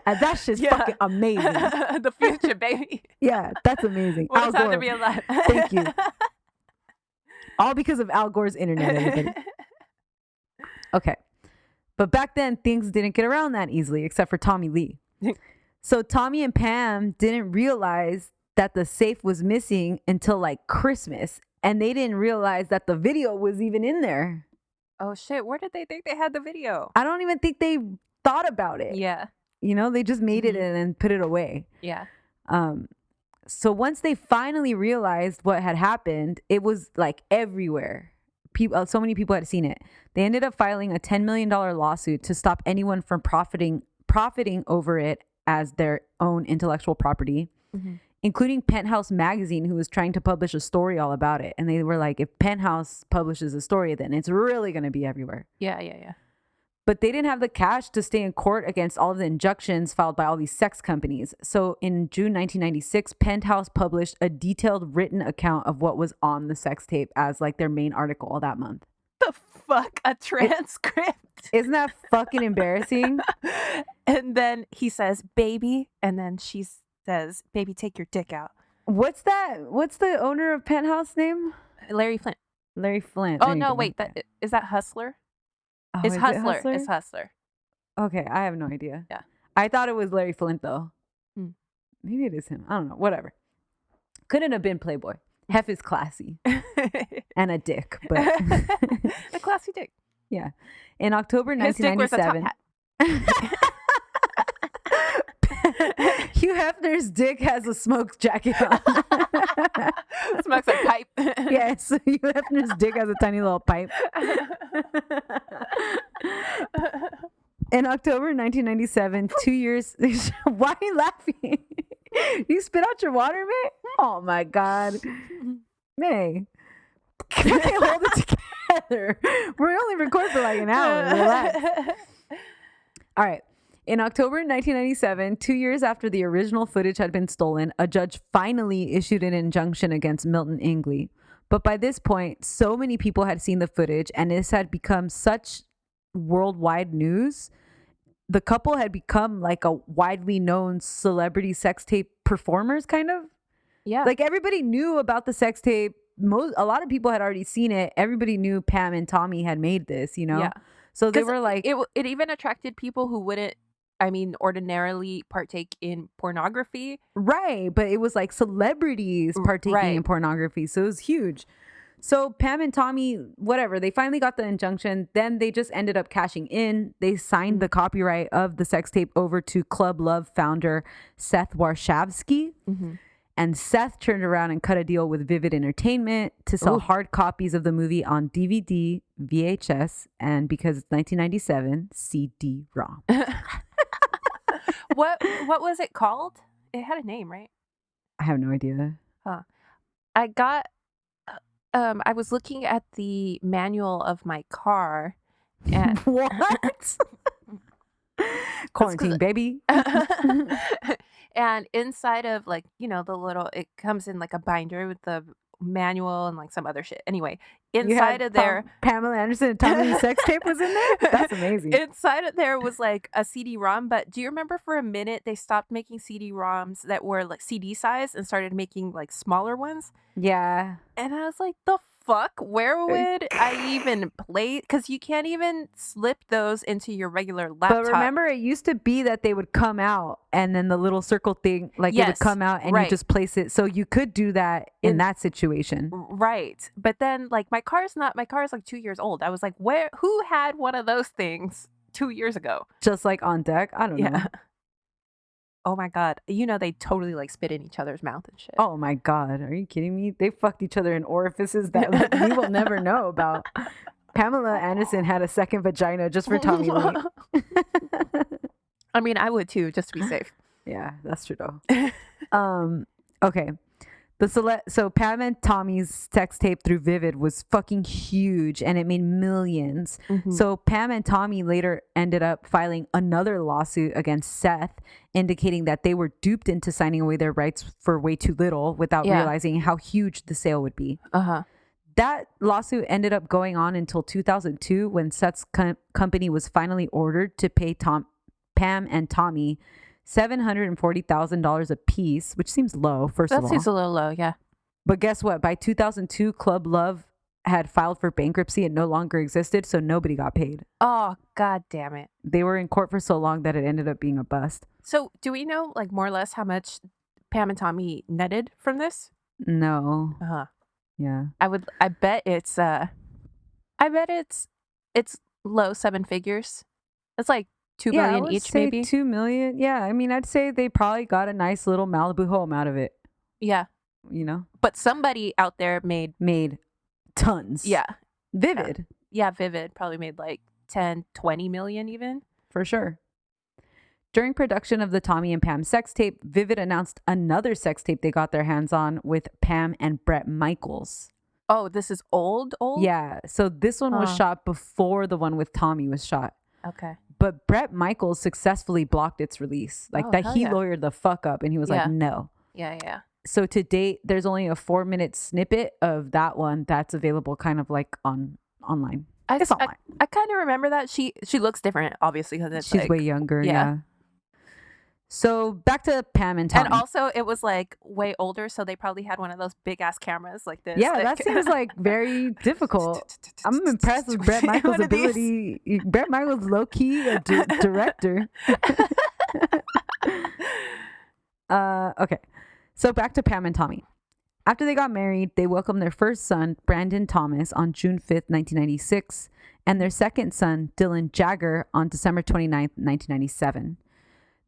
C: And that's just fucking amazing.
A: The future, baby.
C: Yeah, that's amazing.
A: What a time to be alive.
C: Thank you. All because of Al Gore's internet, everybody. Okay. But back then, things didn't get around that easily, except for Tommy Lee. So Tommy and Pam didn't realize that the safe was missing until like Christmas. And they didn't realize that the video was even in there.
A: Oh, shit. Where did they think they had the video?
C: I don't even think they thought about it.
A: Yeah.
C: You know, they just made it and then put it away.
A: Yeah.
C: So once they finally realized what had happened, it was like everywhere. So many people had seen it. They ended up filing a $10 million lawsuit to stop anyone from profiting over it as their own intellectual property, including Penthouse Magazine, who was trying to publish a story all about it. And they were like, if Penthouse publishes a story, then it's really going to be everywhere.
A: Yeah.
C: But they didn't have the cash to stay in court against all of the injunctions filed by all these sex companies. So in June 1996, Penthouse published a detailed written account of what was on the sex tape as like their main article that month.
A: The fuck? A transcript?
C: Isn't that fucking embarrassing?
A: And then he says, baby. And then she says, baby, take your dick out.
C: What's that? What's the owner of Penthouse name?
A: Larry Flint.
C: Larry Flint.
A: Oh, no, wait. Is that Hustler?
C: Oh,
A: It's
C: is it
A: Hustler. It's Hustler.
C: Okay, I have no idea.
A: Yeah.
C: I thought it was Larry Flint, though. Maybe it is him. I don't know. Whatever. Couldn't have been Playboy. Hef is classy. And a dick. But
A: a classy dick.
C: Yeah. In October
A: His dick wears a top
C: 1997.
A: hat.
C: Hugh Hefner's dick has a smoke jacket on.
A: Smokes a pipe.
C: Yes, Hugh Hefner's dick has a tiny little pipe. In October 1997, 2 years. Why are you laughing? You spit out your water, May? Oh my God, May. Hold it together. We're only recording for like an hour. Relax. All right. In October 1997, 2 years after the original footage had been stolen, a judge finally issued an injunction against Milton Ingley. But by this point, so many people had seen the footage and this had become such worldwide news. The couple had become like a widely known celebrity sex tape performers, kind of.
A: Yeah.
C: Like everybody knew about the sex tape. A lot of people had already seen it. Everybody knew Pam and Tommy had made this, you know?
A: Yeah.
C: So they were like...
A: It even attracted people who wouldn't, ordinarily partake in pornography.
C: Right. But it was like celebrities partaking in pornography. So it was huge. So Pam and Tommy, whatever, they finally got the injunction. Then they just ended up cashing in. They signed the copyright of the sex tape over to Club Love founder Seth Warshavsky. And Seth turned around and cut a deal with Vivid Entertainment to sell hard copies of the movie on DVD, VHS, and because it's 1997, CD-ROM.
A: What was it called? It had a name, right?
C: I have no idea.
A: Huh. I got I was looking at the manual of my car and
C: What? Quarantine, baby.
A: and inside of like, the little it comes in like a binder with the manual and like some other shit. Anyway,
C: You
A: inside
C: had
A: of there
C: Pamela Anderson and Tommy's sex tape was in there? That's amazing.
A: Inside of there was like a CD-ROM, but do you remember for a minute they stopped making CD-ROMs that were like CD size and started making like smaller ones?
C: Yeah.
A: And I was like, the fuck? Where would I even play? Because you can't even slip those into your regular laptop.
C: But remember, it used to be that they would come out and then the little circle thing, like it would
A: Yes,
C: come out and
A: right.
C: you just place it. So you could do that in that situation.
A: Right. But then like my car is like 2 years old. I was like, who had one of those things 2 years ago?
C: Just like on deck. I don't know.
A: Oh my God. They totally like spit in each other's mouth and shit.
C: Oh my God. Are you kidding me? They fucked each other in orifices that like, we will never know about. Pamela Anderson had a second vagina just for Tommy Lee.
A: I mean, I would too, just to be safe.
C: Yeah, that's true though. Okay. So Pam and Tommy's sex tape through Vivid was fucking huge and it made millions.
A: Mhm.
C: So Pam and Tommy later ended up filing another lawsuit against Seth, indicating that they were duped into signing away their rights for way too little without realizing how huge the sale would be.
A: Uh-huh.
C: That lawsuit ended up going on until 2002 when Seth's company was finally ordered to pay Pam and Tommy $740,000 a piece, which seems low, first of all.
A: That seems a little low, yeah.
C: But guess what? By 2002, Club Love had filed for bankruptcy and no longer existed, so nobody got paid.
A: Oh, God damn it.
C: They were in court for so long that it ended up being a bust.
A: So do we know like more or less how much Pam and Tommy netted from this?
C: No.
A: Uh-huh.
C: Yeah.
A: I bet it's low seven figures. It's like 2
C: I
A: million
C: would
A: each,
C: say
A: maybe.
C: 2 million. Yeah. I mean, I'd say they probably got a nice little Malibu home out of it.
A: Yeah.
C: You know?
A: But somebody out there made
C: tons.
A: yeah.
C: Vivid.
A: Yeah, Vivid probably made like 10, 20 million even.
C: For sure. During production of the Tommy and Pam sex tape, Vivid announced another sex tape they got their hands on with Pam and Bret Michaels.
A: Oh, this is old?
C: Yeah. So this one was shot before the one with Tommy was shot.
A: Okay.
C: But Bret Michaels successfully blocked its release. Like he lawyered the fuck up and he was like, no.
A: Yeah.
C: So to date, there's only a 4-minute snippet of that one that's available kind of like online. It's online.
A: I kind of remember that. She looks different, obviously, because
C: She's way younger. Yeah. So back to Pam and Tommy.
A: And also, it was like way older, so they probably had one of those big ass cameras like this.
C: Yeah, that seems like very difficult. I'm impressed with Bret Michaels' ability. Bret Michaels, low key, a director. Okay, so back to Pam and Tommy. After they got married, they welcomed their first son, Brandon Thomas, on June 5th, 1996, and their second son, Dylan Jagger, on December 29th, 1997.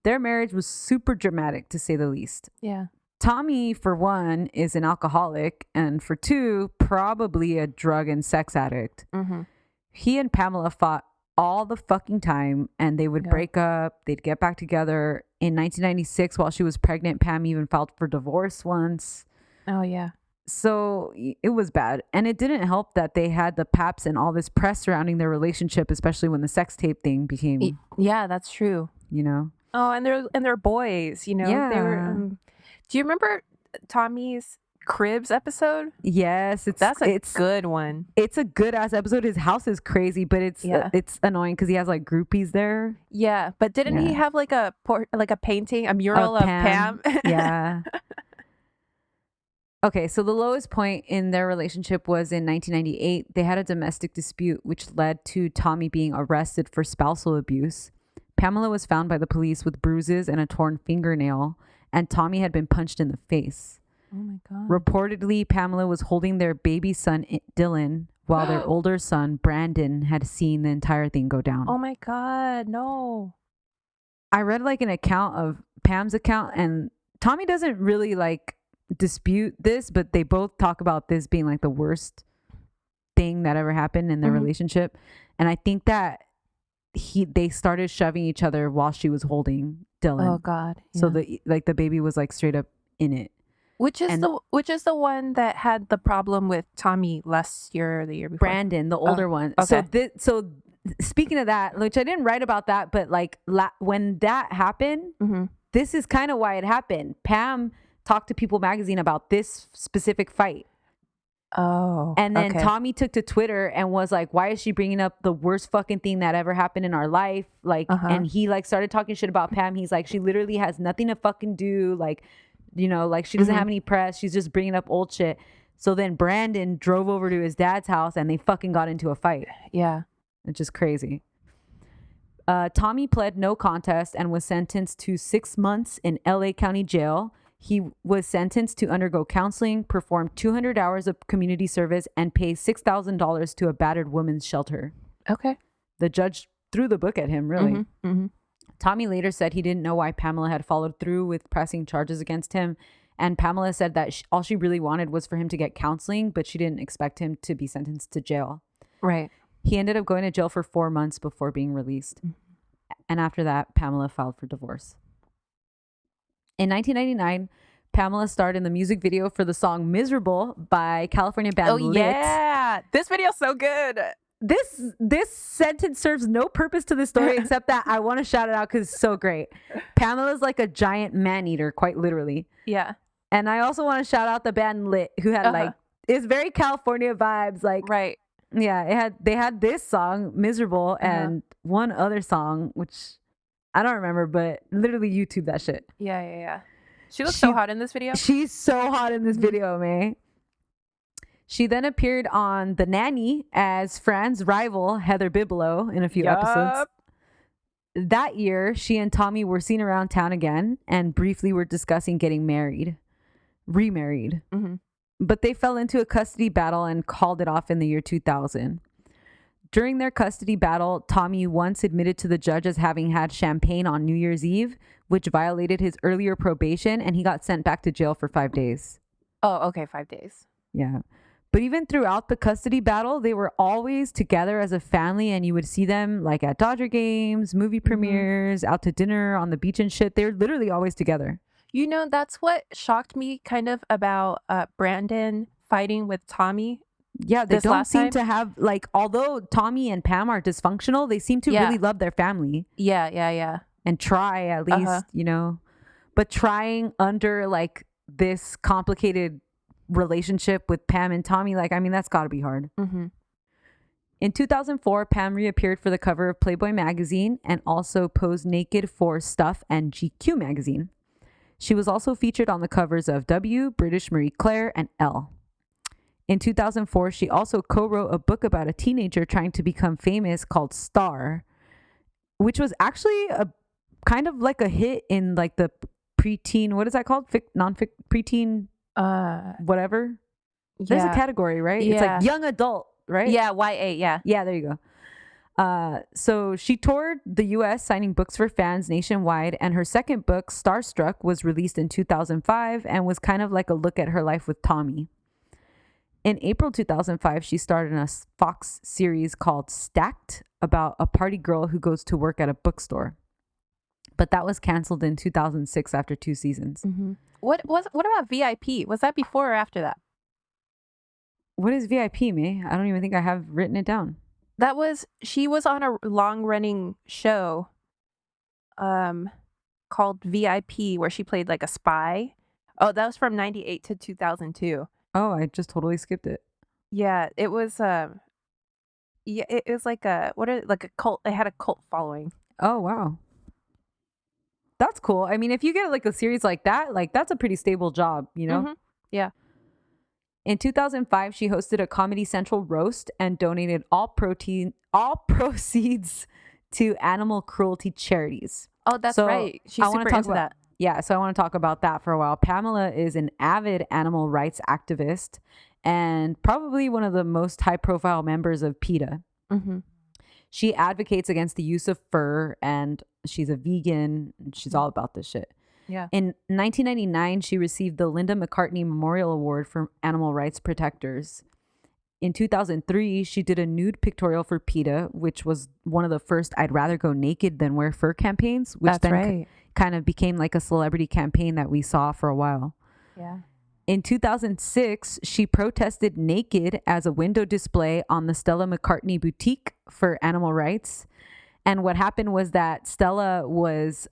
C: Their marriage was super dramatic, to say the least.
A: Yeah.
C: Tommy, for one, is an alcoholic, and for two, probably a drug and sex addict.
A: Mm-hmm.
C: He and Pamela fought all the fucking time, and they would break up. They'd get back together. In 1996, while she was pregnant, Pam even filed for divorce once.
A: Oh, yeah.
C: So it was bad. And it didn't help that they had the paps and all this press surrounding their relationship, especially when the sex tape thing became...
A: Yeah, that's true.
C: You know?
A: Oh, and they're boys, you know?
C: Yeah.
A: They were, do you remember Tommy's Cribs episode?
C: Yes.
A: That's a good one.
C: It's a good ass episode. His house is crazy, but it's annoying because he has like groupies there.
A: Yeah, but didn't he have like a painting, a mural of Pam?
C: Yeah. Okay, so the lowest point in their relationship was in 1998. They had a domestic dispute, which led to Tommy being arrested for spousal abuse. Pamela was found by the police with bruises and a torn fingernail, and Tommy had been punched in the face.
A: Oh my God.
C: Reportedly, Pamela was holding their baby son, Dylan, while their older son, Brandon, had seen the entire thing go down.
A: Oh my God, no.
C: I read like an account of Pam's account, and Tommy doesn't really like dispute this, but they both talk about this being like the worst thing that ever happened in their relationship. And I think that they started shoving each other while she was holding Dylan.
A: Oh God. Yeah.
C: So the baby was like straight up in it.
A: Which is
C: And-
A: the one that had the problem with Tommy last year or the year before?
C: Brandon, the older one.
A: okay.
C: So speaking of that, which I didn't write about that, but like when that happened,
A: Mm-hmm.
C: this is kind of why it happened. Pam talked to People Magazine about this specific fight.
A: Oh.
C: And then
A: okay.
C: Tommy took to Twitter and was like, why is she bringing up the worst fucking thing that ever happened in our life? Like, and he like started talking shit about Pam. He's like, she literally has nothing to fucking do. Like, you know, like she doesn't have any press. She's just bringing up old shit. So then Brandon drove over to his dad's house and they fucking got into a fight.
A: Yeah.
C: It's just crazy. Tommy pled no contest and was sentenced to 6 months in LA County Jail. He was sentenced to undergo counseling, perform 200 hours of community service, and pay $6,000 to a battered women's shelter.
A: Okay.
C: The judge threw the book at him, really.
A: Mm-hmm.
C: Tommy later said he didn't know why Pamela had followed through with pressing charges against him. And Pamela said that all she really wanted was for him to get counseling, but she didn't expect him to be sentenced to jail.
A: Right.
C: He ended up going to jail for 4 months before being released. And after that, Pamela filed for divorce. In 1999, Pamela starred in the music video for the song Miserable by California band Lit.
A: Yeah. This video's so good.
C: This sentence serves no purpose to the story except that I want to shout it out because it's so great. Pamela's like a giant man-eater, quite literally.
A: Yeah.
C: And I also want to shout out the band Lit, who had like, it's very California vibes. Like,
A: Right.
C: yeah, they had this song, Miserable, and one other song, which I don't remember, but literally YouTube that shit.
A: Yeah. She looks so hot in this video.
C: She's so hot in this video, man. She then appeared on The Nanny as Fran's rival, Heather Bigelow, in a few episodes. That year, she and Tommy were seen around town again and briefly were discussing getting remarried. But they fell into a custody battle and called it off in the year 2000. During their custody battle, Tommy once admitted to the judge as having had champagne on New Year's Eve, which violated his earlier probation, and he got sent back to jail for 5 days.
A: Oh, okay. 5 days.
C: Yeah. But even throughout the custody battle, they were always together as a family, and you would see them like at Dodger games, movie premieres, out to dinner, on the beach and shit. They're literally always together.
A: You know, that's what shocked me kind of about Brandon fighting with Tommy.
C: Yeah, they
A: This
C: don't
A: last
C: seem
A: time?
C: to have, like, although Tommy and Pam are dysfunctional, they seem to
A: Yeah.
C: really love their family
A: Yeah.
C: and try at least, you know. But trying under, like, this complicated relationship with Pam and Tommy, like, I mean, that's got to be hard. In 2004, Pam reappeared for the cover of Playboy magazine and also posed naked for Stuff and GQ magazine. She was also featured on the covers of W, British Marie Claire, and Elle. In 2004, she also co-wrote a book about a teenager trying to become famous called Star, which was actually a kind of like a hit in like the preteen, what is that called? Preteen, whatever. There's a category, right? It's like young adult, right?
A: Yeah, YA, yeah.
C: Yeah, there you go. So she toured the US signing books for fans nationwide, and her second book, Starstruck, was released in 2005 and was kind of like a look at her life with Tommy. In April 2005, she starred in a Fox series called Stacked about a party girl who goes to work at a bookstore. But that was canceled in 2006 after 2 seasons.
A: What about VIP? Was that before or after that?
C: What is VIP, me? I don't even think I have written it down.
A: She was on a long running show called VIP where she played like a spy. Oh, that was from 98 to 2002.
C: Oh, I just totally skipped it.
A: Yeah, it was it was like a cult. It had a cult following.
C: Oh, wow. That's cool. I mean, if you get like a series like that, like that's a pretty stable job, you know?
A: Yeah.
C: In 2005, she hosted a Comedy Central roast and donated all proceeds to animal cruelty charities.
A: Oh, that's
C: So,
A: right. She's
C: I wanna
A: super
C: talk
A: into
C: about-
A: that.
C: Yeah, so I want to talk about that for a while. Pamela is an avid animal rights activist and probably one of the most high-profile members of PETA. She advocates against the use of fur, and she's a vegan. She's all about this shit.
A: Yeah.
C: In 1999, she received the Linda McCartney Memorial Award for Animal Rights Protectors. In 2003, she did a nude pictorial for PETA, which was one of the first I'd rather go naked than wear fur campaigns, which
A: That's
C: then
A: right.
C: kind of became like a celebrity campaign that we saw for a while.
A: Yeah.
C: In 2006, she protested naked as a window display on the Stella McCartney boutique for animal rights. And what happened was that Stella was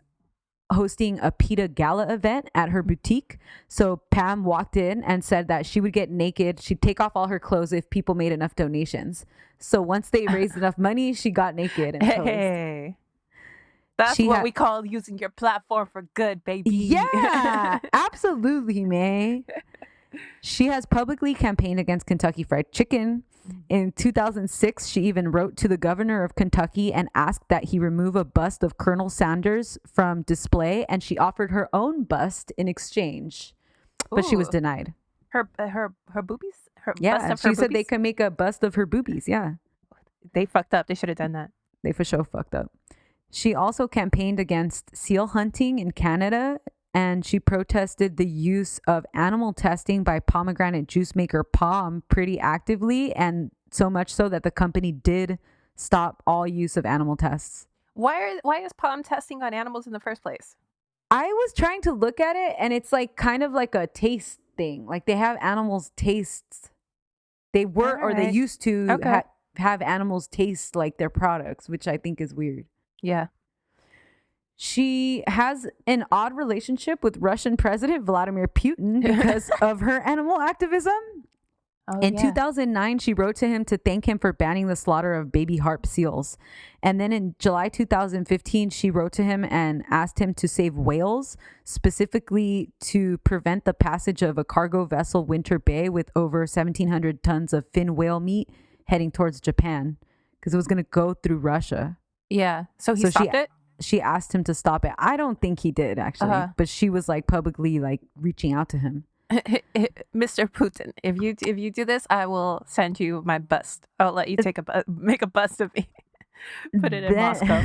C: hosting a PETA gala event at her boutique. So Pam walked in and said that she would get naked. She'd take off all her clothes if people made enough donations. So once they raised enough money, she got naked and posed.
A: Hey. That's what we call using your platform for good, baby.
C: Yeah, absolutely, May. She has publicly campaigned against Kentucky Fried Chicken. In 2006, she even wrote to the governor of Kentucky and asked that he remove a bust of Colonel Sanders from display, and she offered her own bust in exchange, but she was denied.
A: Her boobies?
C: Yeah, she said they can make a bust of her boobies. Yeah.
A: They fucked up. They should have done that.
C: They for sure fucked up. She also campaigned against seal hunting in Canada, and she protested the use of animal testing by pomegranate juice maker Palm pretty actively, and so much so that the company did stop all use of animal tests.
A: Why is Palm testing on animals in the first place?
C: I was trying to look at it, and it's like kind of like a taste thing. Like they have animals taste. They were or they used to have animals taste like their products, which I think is weird.
A: Yeah.
C: She has an odd relationship with Russian President Vladimir Putin because of her animal activism. In 2009, she wrote to him to thank him for banning the slaughter of baby harp seals. And then in July 2015, she wrote to him and asked him to save whales, specifically to prevent the passage of a cargo vessel Winter Bay with over 1,700 tons of fin whale meat heading towards Japan because it was going to go through Russia.
A: Yeah. So he stopped it?
C: She asked him to stop it. I don't think he did, actually. But she was like publicly like reaching out to him.
A: Mr. Putin, if you do this, I will send you my bust. I'll let you make a bust of me. Put it in Moscow.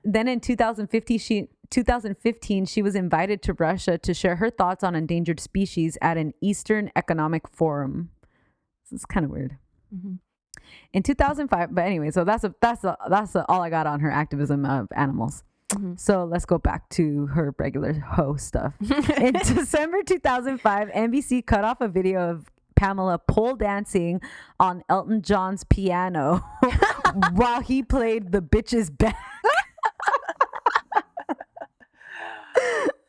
C: Then in 2015, she was invited to Russia to share her thoughts on endangered species at an Eastern Economic Forum. This is kind of weird. Mm-hmm. In 2005, but anyway, so that's all I got on her activism of animals. Mm-hmm. So let's go back to her regular hoe stuff. In December 2005, NBC cut off a video of Pamela pole dancing on Elton John's piano while he played The Bitch's Back.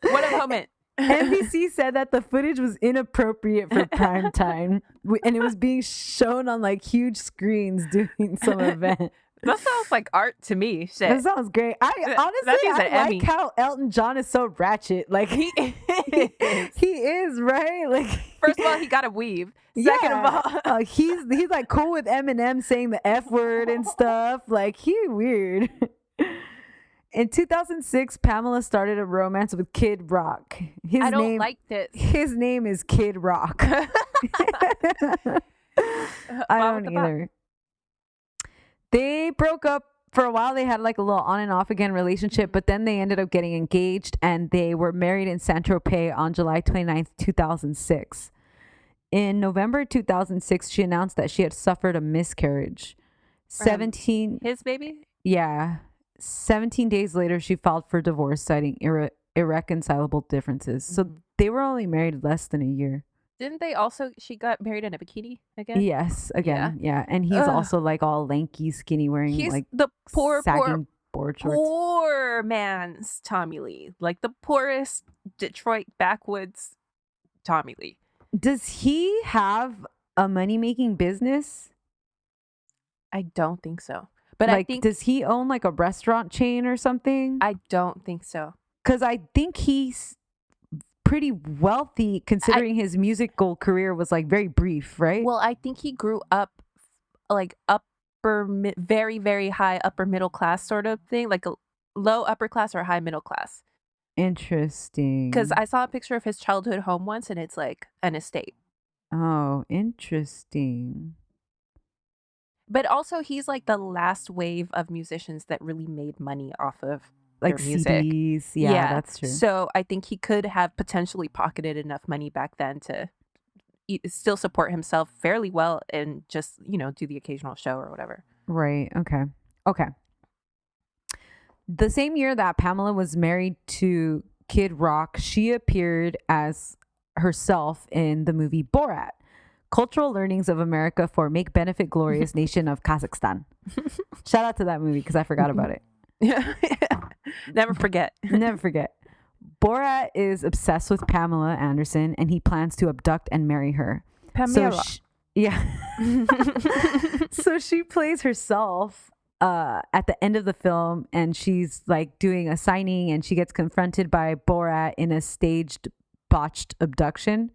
A: What a moment.
C: NBC said that the footage was inappropriate for prime time, and it was being shown on like huge screens during some event.
A: That sounds like art to me. Shit.
C: That sounds great. I like how Elton John is so ratchet. Like he is, right? Like
A: first of all, he got a weave. Second of all,
C: he's like cool with Eminem saying the F word and stuff. Like he weird. In 2006, Pamela started a romance with Kid Rock.
A: I don't like this.
C: His name is Kid Rock. I don't either. They broke up for a while. They had like a little on and off again relationship, but then they ended up getting engaged and they were married in Saint-Tropez on July 29th, 2006. In November 2006, she announced that she had suffered a miscarriage.
A: His baby?
C: Yeah. 17 days later, she filed for divorce, citing irreconcilable differences. So they were only married less than a year.
A: Didn't they also, she got married in a bikini again?
C: Yes, again, yeah. And he's also like all lanky, skinny, wearing like
A: the
C: sagging board shorts.
A: Poor man's Tommy Lee. Like the poorest Detroit backwoods Tommy Lee.
C: Does he have a money-making business?
A: I don't think so. But
C: like,
A: I think,
C: does he own like a restaurant chain or something?
A: I don't think so.
C: Because I think he's pretty wealthy considering his musical career was like very brief, right?
A: Well, I think he grew up like very, very high upper middle class sort of thing, like a low upper class or high middle class.
C: Interesting.
A: Because I saw a picture of his childhood home once and it's like an estate.
C: Oh, interesting.
A: But also, he's like the last wave of musicians that really made money off of
C: like
A: their music.
C: CDs. Yeah, that's true.
A: So I think he could have potentially pocketed enough money back then to still support himself fairly well and just, do the occasional show or whatever.
C: Right. Okay. The same year that Pamela was married to Kid Rock, she appeared as herself in the movie Borat. Cultural Learnings of America for Make Benefit Glorious Nation of Kazakhstan. Shout out to that movie because I forgot about it.
A: Yeah. Never forget.
C: Never forget. Borat is obsessed with Pamela Anderson and he plans to abduct and marry her.
A: Pamela.
C: So she plays herself at the end of the film, and she's like doing a signing, and she gets confronted by Borat in a staged botched abduction.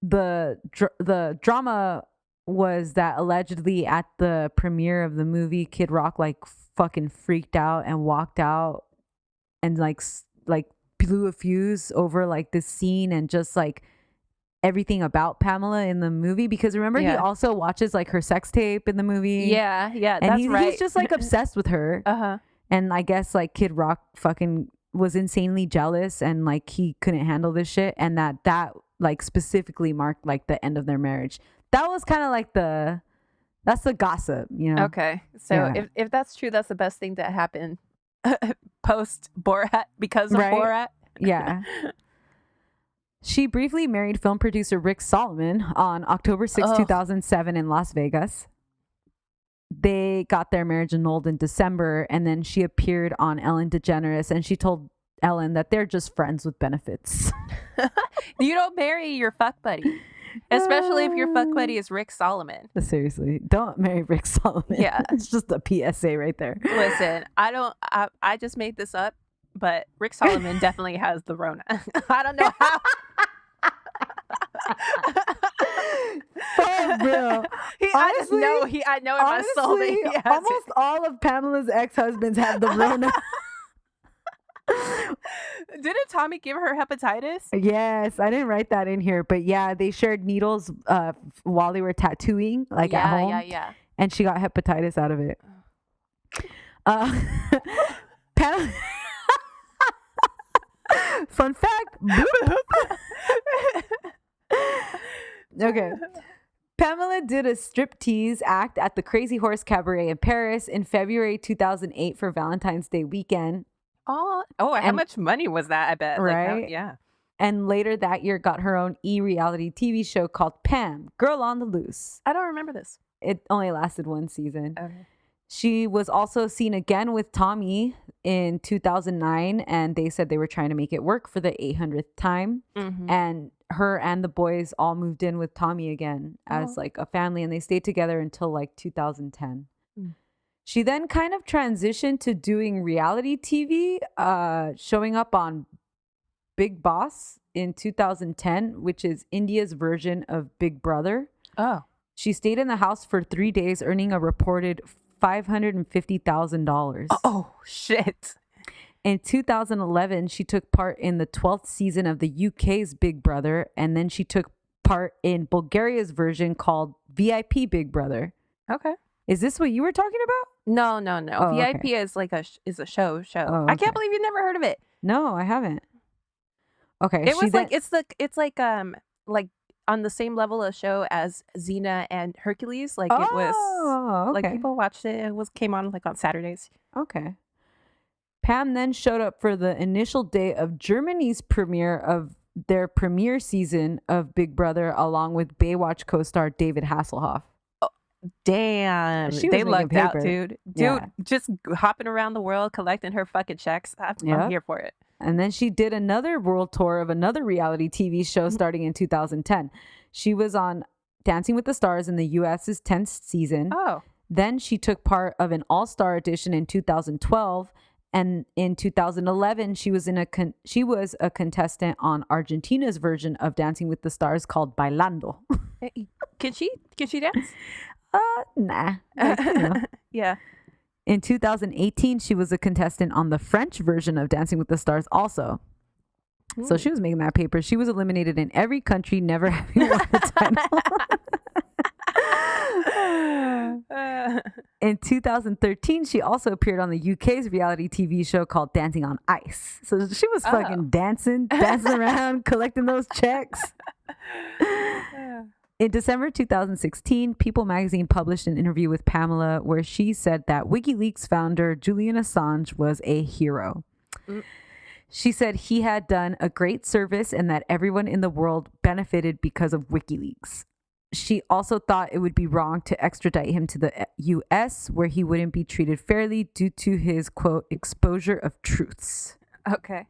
C: The drama was that allegedly at the premiere of the movie, Kid Rock like fucking freaked out and walked out and like blew a fuse over like this scene and just like everything about Pamela in the movie, because remember he also watches like her sex tape in the movie.
A: Yeah,
C: and
A: that's right.
C: He's just like obsessed with her. And I guess like Kid Rock fucking was insanely jealous and like he couldn't handle this shit, and that like specifically marked like the end of their marriage. That was kind of like that's the gossip, you know.
A: Okay, so if that's true, that's the best thing that happened post Borat because of Borat.
C: Yeah. She briefly married film producer Rick Solomon on October 6, 2007 in Las Vegas. They got their marriage annulled in December, and then she appeared on Ellen DeGeneres, and she told Ellen that they're just friends with benefits.
A: You don't marry your fuck buddy, especially if your fuck buddy is Rick Solomon.
C: Seriously, don't marry Rick Solomon.
A: Yeah.
C: It's just a PSA right there.
A: Listen, I just made this up, but Rick Solomon definitely has the Rona. I don't know how.
C: For real.
A: I know in my soul that he has
C: almost all of Pamela's ex-husbands have the Rona.
A: Didn't Tommy give her hepatitis?
C: Yes, I didn't write that in here, but yeah, they shared needles while they were tattooing, like at home.
A: Yeah.
C: And she got hepatitis out of it. Fun fact. Okay. Pamela did a striptease act at the Crazy Horse Cabaret in Paris in February 2008 for Valentine's Day weekend.
A: How much money was that? I bet.
C: Right?
A: Like, yeah.
C: And later that year got her own e-reality TV show called Pam, Girl on the Loose.
A: I don't remember this.
C: It only lasted one season.
A: Okay.
C: She was also seen again with Tommy in 2009, and they said they were trying to make it work for the 800th time. And her and the boys all moved in with Tommy again as like a family, and they stayed together until like 2010. She then kind of transitioned to doing reality TV, showing up on Big Boss in 2010, which is India's version of Big Brother.
A: Oh.
C: She stayed in the house for 3 days, earning a reported $550,000.
A: Oh, shit.
C: In 2011, she took part in the 12th season of the UK's Big Brother, and then she took part in Bulgaria's version called VIP Big Brother.
A: Okay.
C: Is this what you were talking about?
A: No.
C: Oh,
A: VIP
C: okay.
A: is like a show.
C: Oh,
A: I
C: okay.
A: can't believe you never heard of it.
C: No, I haven't. Okay.
A: It was it's like on the same level of show as Xena and Hercules. Like it was
C: okay.
A: like people watched it. It came on like on Saturdays.
C: Okay. Pam then showed up for the initial day of Germany's premiere of their premiere season of Big Brother, along with Baywatch co-star David Hasselhoff.
A: Damn,
C: She was
A: they
C: making
A: lucked out,
C: paper.
A: dude.
C: Yeah.
A: Just hopping around the world collecting her fucking checks. I'm here for it.
C: And then she did another world tour of another reality TV show starting in 2010. She was on Dancing with the Stars in the U.S.'s 10th season.
A: Oh.
C: Then she took part of an all-star edition in 2012. And in 2011, she was a contestant on Argentina's version of Dancing with the Stars called Bailando.
A: Can she dance?
C: Nah. Like, you know.
A: Yeah.
C: In 2018, she was a contestant on the French version of Dancing with the Stars also. So she was making that paper. She was eliminated in every country, never having won the title. In 2013, she also appeared on the UK's reality TV show called Dancing on Ice. So she was fucking dancing around, collecting those checks. In December 2016, People magazine published an interview with Pamela where she said that WikiLeaks founder Julian Assange was a hero. She said he had done a great service and that everyone in the world benefited because of WikiLeaks. She also thought it would be wrong to extradite him to the U.S., where he wouldn't be treated fairly due to his, quote, exposure of truths.
A: Okay.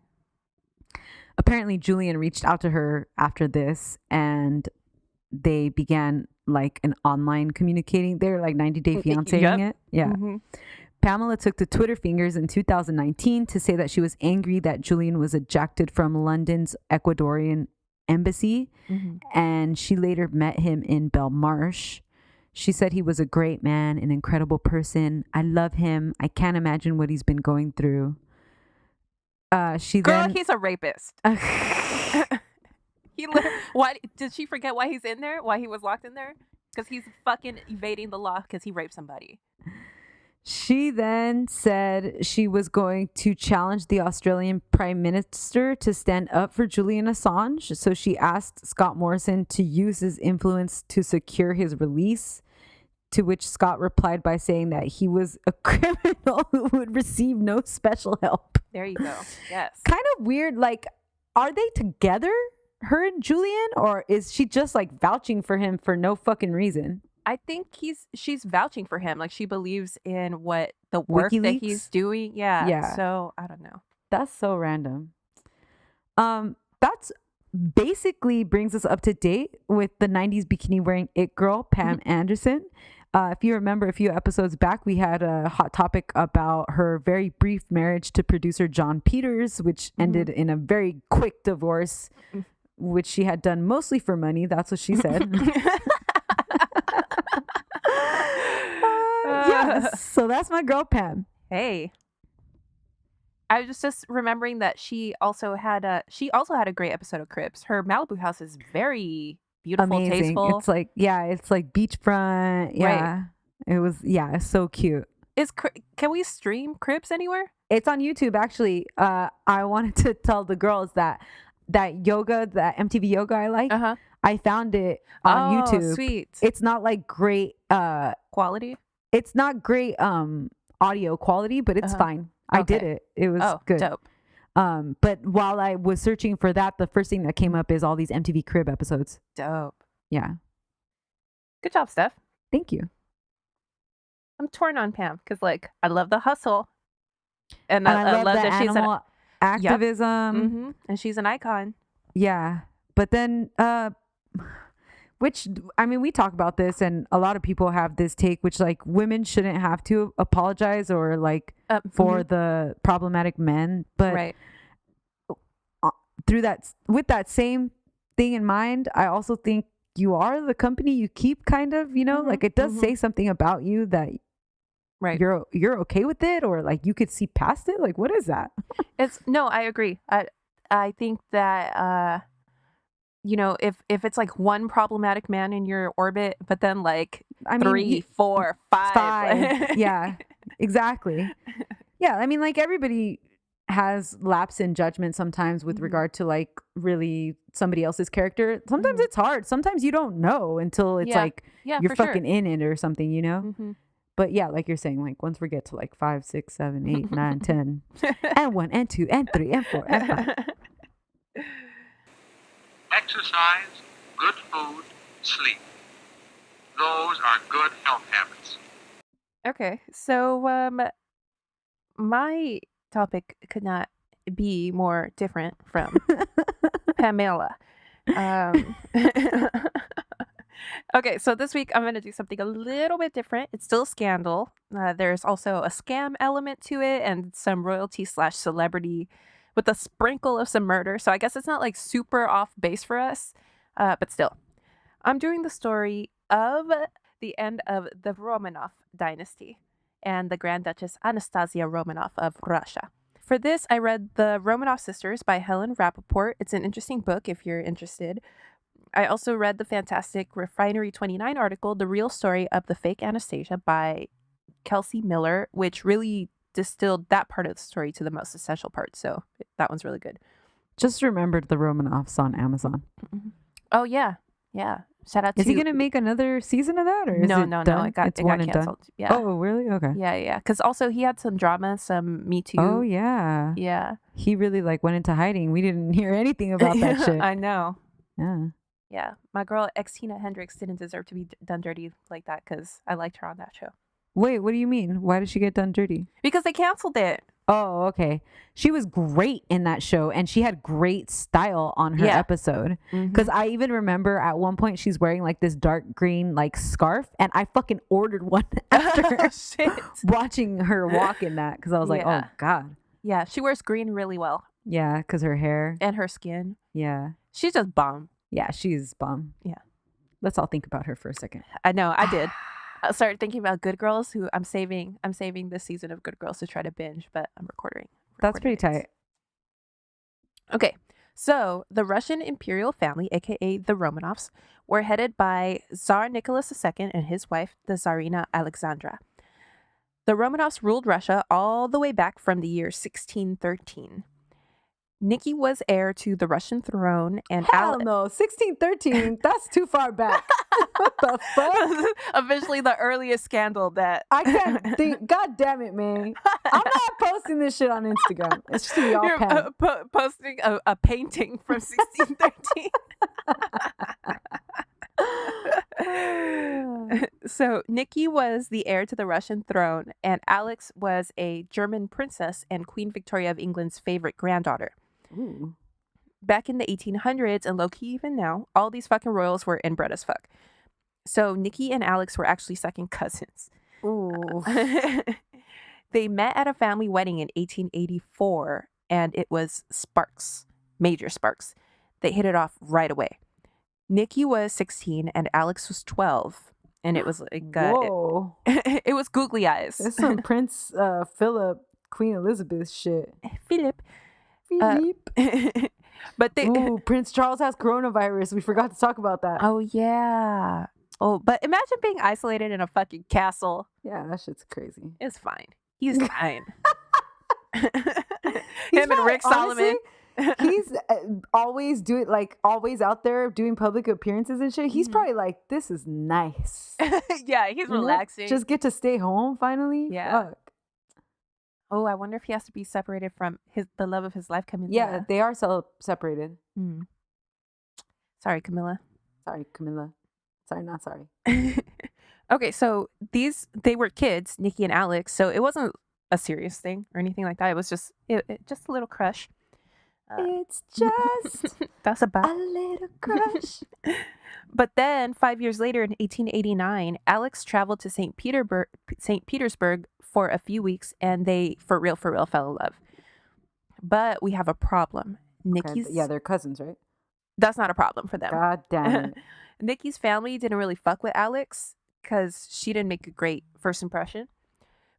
C: Apparently, Julian reached out to her after this, and they began like an online communicating. They're like 90-day fiancéing it. Yeah.
A: Mm-hmm.
C: Pamela took to Twitter fingers in 2019 to say that she was angry that Julian was ejected from London's Ecuadorian embassy, and she later met him in Belmarsh. She said he was a great man, an incredible person. I love him. I can't imagine what he's been going through. He's
A: a rapist. Why did she forget why he's in there? Why he was locked in there? Because he's fucking evading the law because he raped somebody.
C: She then said she was going to challenge the Australian Prime Minister to stand up for Julian Assange. So she asked Scott Morrison to use his influence to secure his release, to which Scott replied by saying that he was a criminal who would receive no special help.
A: There you go. Yes.
C: Kind of weird. Like, are they together, her and Julian? Or is she just like vouching for him for no fucking reason?
A: I think she's vouching for him. Like, she believes in what the work
C: WikiLeaks?
A: that he's doing. Yeah.
C: Yeah.
A: So I don't know.
C: That's so random. That's basically brings us up to date with the 90s bikini wearing it girl, Pam Anderson. If you remember a few episodes back, we had a hot topic about her very brief marriage to producer John Peters, which ended in a very quick divorce, which she had done mostly for money. That's what she said. Yes. So that's my girl, Pam.
A: Hey. I was just remembering that she also had a great episode of Cribs. Her Malibu house is very beautiful,
C: Amazing.
A: tasteful.
C: It's like, it's like beachfront. Yeah. Right. It's so cute.
A: Can we stream Cribs anywhere?
C: It's on YouTube, actually. I wanted to tell the girls that yoga, that MTV yoga I like, I found it on YouTube.
A: Sweet.
C: It's not like great
A: quality.
C: It's not great audio quality, but it's fine. I did it. It was good.
A: Dope.
C: But while I was searching for that, the first thing that came up is all these MTV Crib episodes.
A: Dope.
C: Yeah.
A: Good job, Steph.
C: Thank you.
A: I'm torn on Pam because, like, I love the hustle,
C: and I love that she's animal activism,
A: and she's an icon.
C: Yeah, but then, which, I mean, we talk about this, and a lot of people have this take, which, like, women shouldn't have to apologize or like for the problematic men, but with that same thing in mind, I also think you are the company you keep, kind of, like it does say something about you that you're okay with it, or like you could see past it. Like, what is that?
A: I agree. I think that if it's like one problematic man in your orbit, but then like 3, 4, 5.
C: Yeah, exactly. Yeah, I mean, like, everybody has lapse in judgment sometimes with regard to like really somebody else's character. Sometimes it's hard. Sometimes you don't know until it's you're fucking in it or something, But yeah, like you're saying, like once we get to like 5, 6, 7, 8, 9, 10, and 1, and 2, and 3, and 4, and 5.
D: Exercise, good food, sleep. Those are good health habits.
A: Okay, so my topic could not be more different from Pamela. Okay, so this week I'm going to do something a little bit different. It's still a scandal. There's also a scam element to it and some royalty/celebrity with a sprinkle of some murder. So I guess it's not like super off base for us, but still. I'm doing the story of the end of the Romanov dynasty and the Grand Duchess Anastasia Romanov of Russia. For this, I read The Romanov Sisters by Helen Rappaport. It's an interesting book if you're interested. I also read the fantastic Refinery 29 article, The Real Story of the Fake Anastasia by Kelsey Miller, which really distilled that part of the story to the most essential part. So that one's really good.
C: Just remembered the Romanovs on Amazon.
A: Oh, yeah. Yeah. Shout out
C: Is
A: to
C: he gonna make another season of that, or is
A: no,
C: it
A: no,
C: done?
A: it got
C: It's one and done.
A: canceled. Yeah.
C: Oh, really? Okay.
A: Yeah. Because also he had some drama, some Me Too.
C: Oh yeah.
A: Yeah.
C: He really like went into hiding. We didn't hear anything about that shit.
A: I know.
C: Yeah.
A: Yeah. My girl, Tina Hendricks, didn't deserve to be done dirty like that because I liked her on that show.
C: Wait, what do you mean? Why did she get done dirty?
A: Because they canceled it.
C: Oh, okay. She was great in that show, and she had great style on her episode. Because I even remember at one point she's wearing like this dark green like scarf, and I fucking ordered one after watching her walk in that. Because I was like, oh god.
A: Yeah, she wears green really well.
C: Yeah, because her hair
A: and her skin.
C: Yeah,
A: she's just bomb.
C: Yeah, she's bomb.
A: Yeah,
C: let's all think about her for a second.
A: I know, I did. I started thinking about Good Girls, who I'm saving this season of Good Girls to try to binge, but I'm recording.
C: That's pretty tight.
A: Okay, so the Russian imperial family, aka the Romanovs, were headed by Tsar Nicholas II and his wife, the Tsarina Alexandra. The Romanovs ruled Russia all the way back from the year 1613. Nikki was heir to the Russian throne, and
C: Hell no, 1613. That's too far back. What the fuck?
A: Officially, the earliest scandal that
C: I can't think. God damn it, man! I'm not posting this shit on Instagram. It's just y'all
A: you're posting a painting from 1613. So Nikki was the heir to the Russian throne, and Alex was a German princess and Queen Victoria of England's favorite granddaughter.
C: Ooh.
A: Back in the 1800s, and low-key even now, all these fucking royals were inbred as fuck. So Nikki and Alex were actually second cousins.
C: Ooh.
A: They met at a family wedding in 1884, and it was sparks, major sparks. They hit it off right away. Nikki was 16 and Alex was 12, and it was like
C: whoa.
A: It was googly eyes.
C: It's some Prince Philip, Queen Elizabeth shit.
A: Philip. But
C: Prince Charles has coronavirus. We forgot to talk about that.
A: Oh yeah. Oh, but imagine being isolated in a fucking castle.
C: Yeah, that shit's crazy.
A: It's fine. He's fine. Him and Rick Solomon.
C: He's always out there doing public appearances and shit. He's probably like, this is nice.
A: Yeah, he's relaxing.
C: Just get to stay home finally.
A: Yeah.
C: Fuck.
A: Oh, I wonder if he has to be separated from the love of his life, Camilla.
C: Yeah, they are separated.
A: Sorry, Camilla.
C: Sorry, Camilla. Sorry, not sorry.
A: Okay, so they were kids, Nikki and Alex, so it wasn't a serious thing or anything like that. It was just just a little crush.
C: It's just
A: that's about
C: a little crush.
A: But then 5 years later, in 1889, Alex traveled to St. Petersburg for a few weeks, and they for real fell in love. But we have a problem. Nikki's
C: they're cousins, right?
A: That's not a problem for them.
C: God damn it.
A: Nikki's family didn't really fuck with Alex because she didn't make a great first impression.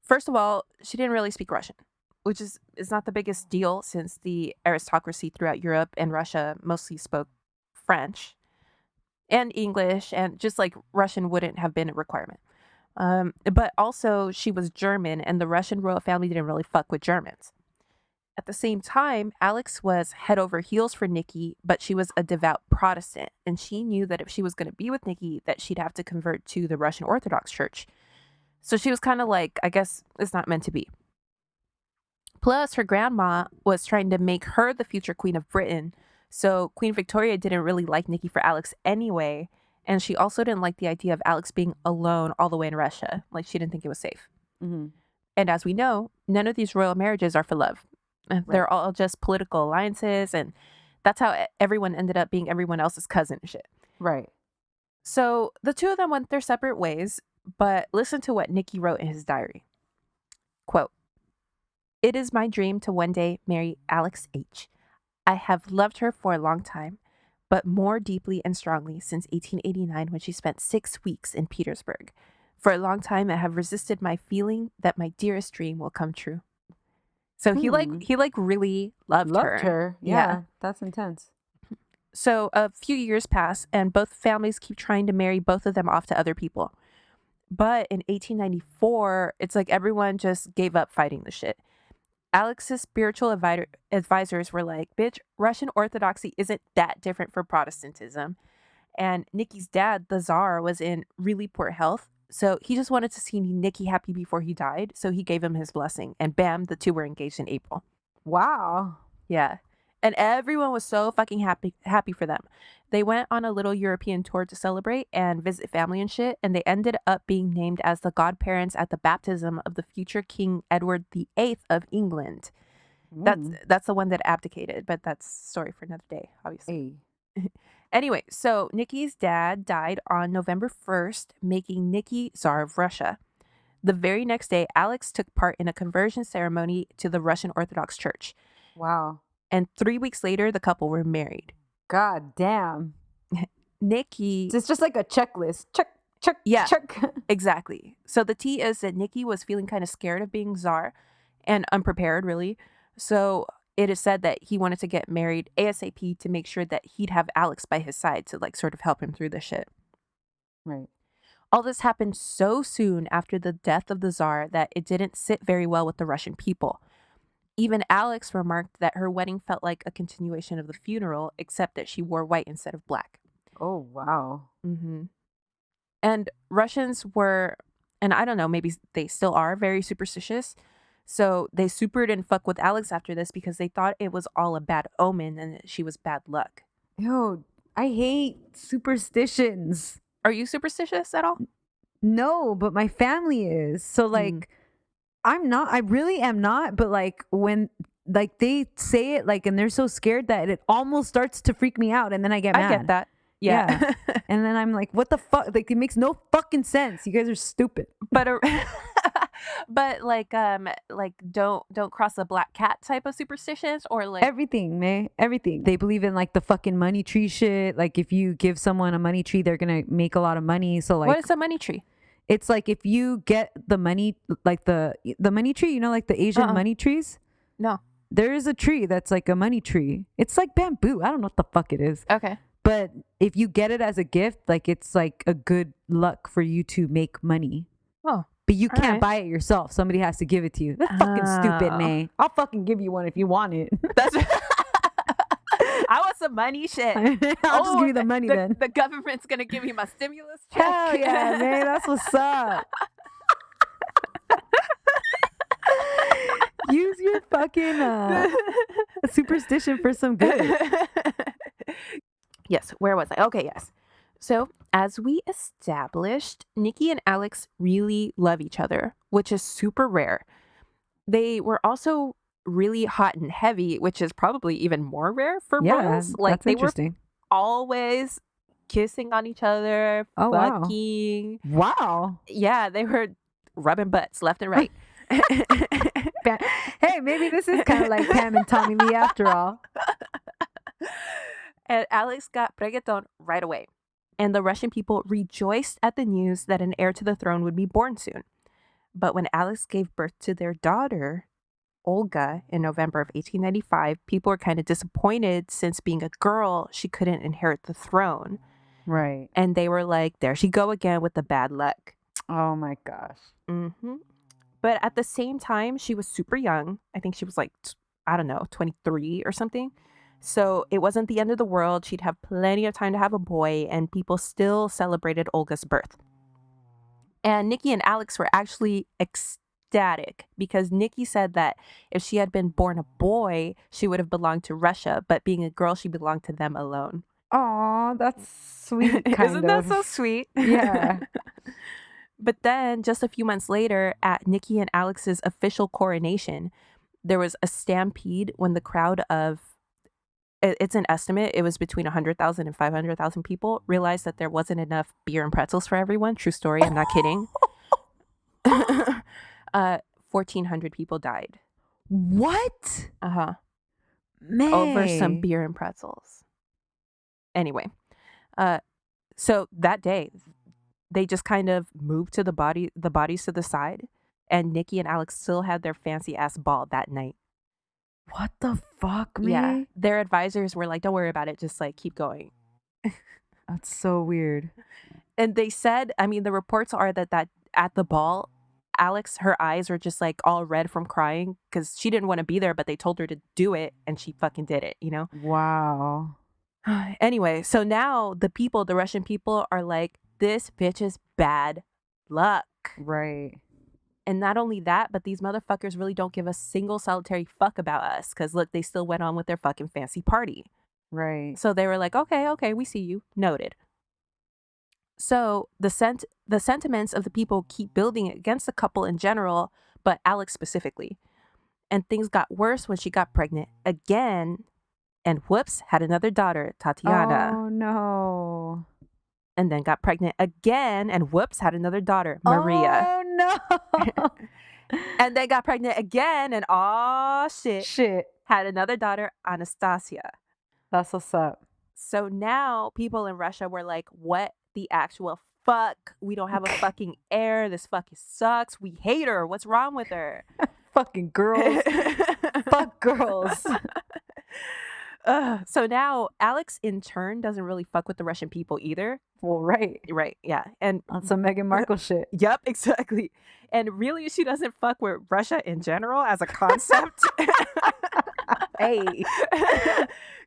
A: First of all, she didn't really speak Russian, which is not the biggest deal since the aristocracy throughout Europe and Russia mostly spoke French and English, and just like Russian wouldn't have been a requirement. But also she was German, and the Russian royal family didn't really fuck with Germans. At the same time, Alex was head over heels for Nikki, but she was a devout Protestant, and she knew that if she was going to be with Nikki, that she'd have to convert to the Russian Orthodox Church. So she was kind of like, I guess it's not meant to be. Plus, her grandma was trying to make her the future Queen of Britain, so Queen Victoria didn't really like Nikki for Alex anyway, and she also didn't like the idea of Alex being alone all the way in Russia. Like, she didn't think it was safe.
C: Mm-hmm.
A: And as we know, none of these royal marriages are for love. Right. They're all just political alliances, and that's how everyone ended up being everyone else's cousin and shit.
C: Right.
A: So the two of them went their separate ways, but listen to what Nikki wrote in his diary. Quote, "It is my dream to one day marry Alex H. I have loved her for a long time, but more deeply and strongly since 1889 when she spent 6 weeks in Petersburg. For a long time, I have resisted my feeling that my dearest dream will come true." So he really loved her.
C: Yeah, that's intense.
A: So a few years pass, and both families keep trying to marry both of them off to other people. But in 1894, it's like everyone just gave up fighting the shit. Alex's spiritual advisors were like, bitch, Russian Orthodoxy isn't that different from Protestantism. And Nikki's dad, the Tsar, was in really poor health. So he just wanted to see Nikki happy before he died. So he gave him his blessing. And bam, the two were engaged in April.
C: Wow.
A: Yeah. And everyone was so fucking happy for them. They went on a little European tour to celebrate and visit family and shit. And they ended up being named as the godparents at the baptism of the future King Edward VIII of England. That's the one that abdicated, but that's a story for another day, obviously.
C: Hey.
A: Anyway, so Nikki's dad died on November 1st, making Nikki Tsar of Russia. The very next day, Alex took part in a conversion ceremony to the Russian Orthodox Church.
C: Wow.
A: And 3 weeks later, the couple were married.
C: God damn.
A: Nikki...
C: It's just like a checklist. Check, check,
A: Yeah,
C: check.
A: exactly. So the tea is that Nikki was feeling kind of scared of being Tsar and unprepared, really. So it is said that he wanted to get married ASAP to make sure that he'd have Alex by his side to like sort of help him through this shit.
C: Right.
A: All this happened so soon after the death of the Tsar that it didn't sit very well with the Russian people. Even Alex remarked that her wedding felt like a continuation of the funeral, except that she wore white instead of black.
C: Oh, wow.
A: Mm-hmm. And Russians were, and I don't know, maybe they still are very superstitious. So they super didn't fuck with Alex after this because they thought it was all a bad omen and that she was bad luck.
C: Yo, I hate superstitions.
A: Are you superstitious at all?
C: No, but my family is. So like I'm not, I really am not, but like when like they say it like and they're so scared that it almost starts to freak me out and then I get mad.
A: I get that. Yeah.
C: And then I'm like, what the fuck? Like it makes no fucking sense. You guys are stupid.
A: But like don't cross a black cat type of superstitions or like
C: everything, man. Everything. They believe in like the fucking money tree shit. Like if you give someone a money tree, they're gonna make a lot of money. So like
A: what is a money tree?
C: It's like if you get the money, like the money tree, you know, like the Asian money trees?
A: No.
C: There is a tree that's like a money tree. It's like bamboo. I don't know what the fuck it is.
A: Okay.
C: But if you get it as a gift, like it's like a good luck for you to make money.
A: Oh.
C: But you can't buy it yourself. Somebody has to give it to you. That's fucking stupid, man. I'll fucking give you one if you want it.
A: That's I want some money shit.
C: I'll just give you the money then.
A: The government's going to give me my stimulus check.
C: Hell yeah, man. That's what's up. Use your fucking superstition for some good.
A: Yes, where was I? Okay, yes. So, as we established, Nikki and Alex really love each other, which is super rare. They were also really hot and heavy, which is probably even more rare for royals. Like
C: that's
A: they
C: interesting.
A: were always kissing on each other, fucking.
C: Wow.
A: Yeah, they were rubbing butts left and right.
C: Hey, maybe this is kind of like Pam and Tommy Lee after all.
A: And Alex got reggaeton right away. And the Russian people rejoiced at the news that an heir to the throne would be born soon. But when Alex gave birth to their daughter, Olga, in November of 1895, people were kind of disappointed since being a girl, she couldn't inherit the throne.
C: Right.
A: And they were like, there she go again with the bad luck.
C: Oh my gosh.
A: Mm-hmm. But at the same time, she was super young. I think she was like, I don't know, 23 or something. So it wasn't the end of the world. She'd have plenty of time to have a boy, and people still celebrated Olga's birth. And Nikki and Alex were actually ecstatic because Nikki said that if she had been born a boy, she would have belonged to Russia, but being a girl, she belonged to them alone.
C: Aw, that's sweet.
A: Isn't that so sweet?
C: Yeah.
A: But then just a few months later, at Nikki and Alex's official coronation, there was a stampede when the crowd of, it's an estimate, it was between 100,000 and 500,000 people, realized that there wasn't enough beer and pretzels for everyone. True story, I'm not kidding. 1,400 people died.
C: What?
A: Uh-huh.
C: Man.
A: Over some beer and pretzels. Anyway, so that day, they just kind of moved to the bodies to the side, and Nikki and Alex still had their fancy ass ball that night.
C: What the fuck, man?
A: Yeah, their advisors were like, "Don't worry about it, just like keep going."
C: That's so weird.
A: And they said, I mean, the reports are that at the ball, Alex, her eyes were just like all red from crying because she didn't want to be there, but they told her to do it, and she fucking did it. You know?
C: Wow.
A: Anyway, so now the Russian people are like, this bitch is bad luck.
C: Right.
A: And not only that, but these motherfuckers really don't give a single solitary fuck about us. Because look, they still went on with their fucking fancy party.
C: Right.
A: So they were like, okay, we see you. Noted. So the sentiments of the people keep building against the couple in general, but Alex specifically. And things got worse when she got pregnant again. And whoops, had another daughter, Tatiana.
C: Oh, no.
A: And then got pregnant again. And whoops, had another daughter, Maria.
C: Oh, no.
A: And then got pregnant again. And oh,
C: Shit.
A: had another daughter, Anastasia.
C: That's what's up.
A: So now people in Russia were like, what the actual fuck? We don't have a fucking heir. This fucking sucks. We hate her. What's wrong with her?
C: Fucking girls. Fuck girls.
A: So now Alex in turn doesn't really fuck with the Russian people either.
C: Well, right.
A: Right. Yeah. And
C: On some Meghan Markle shit.
A: yep, exactly. And really, she doesn't fuck with Russia in general as a concept.
C: Hey.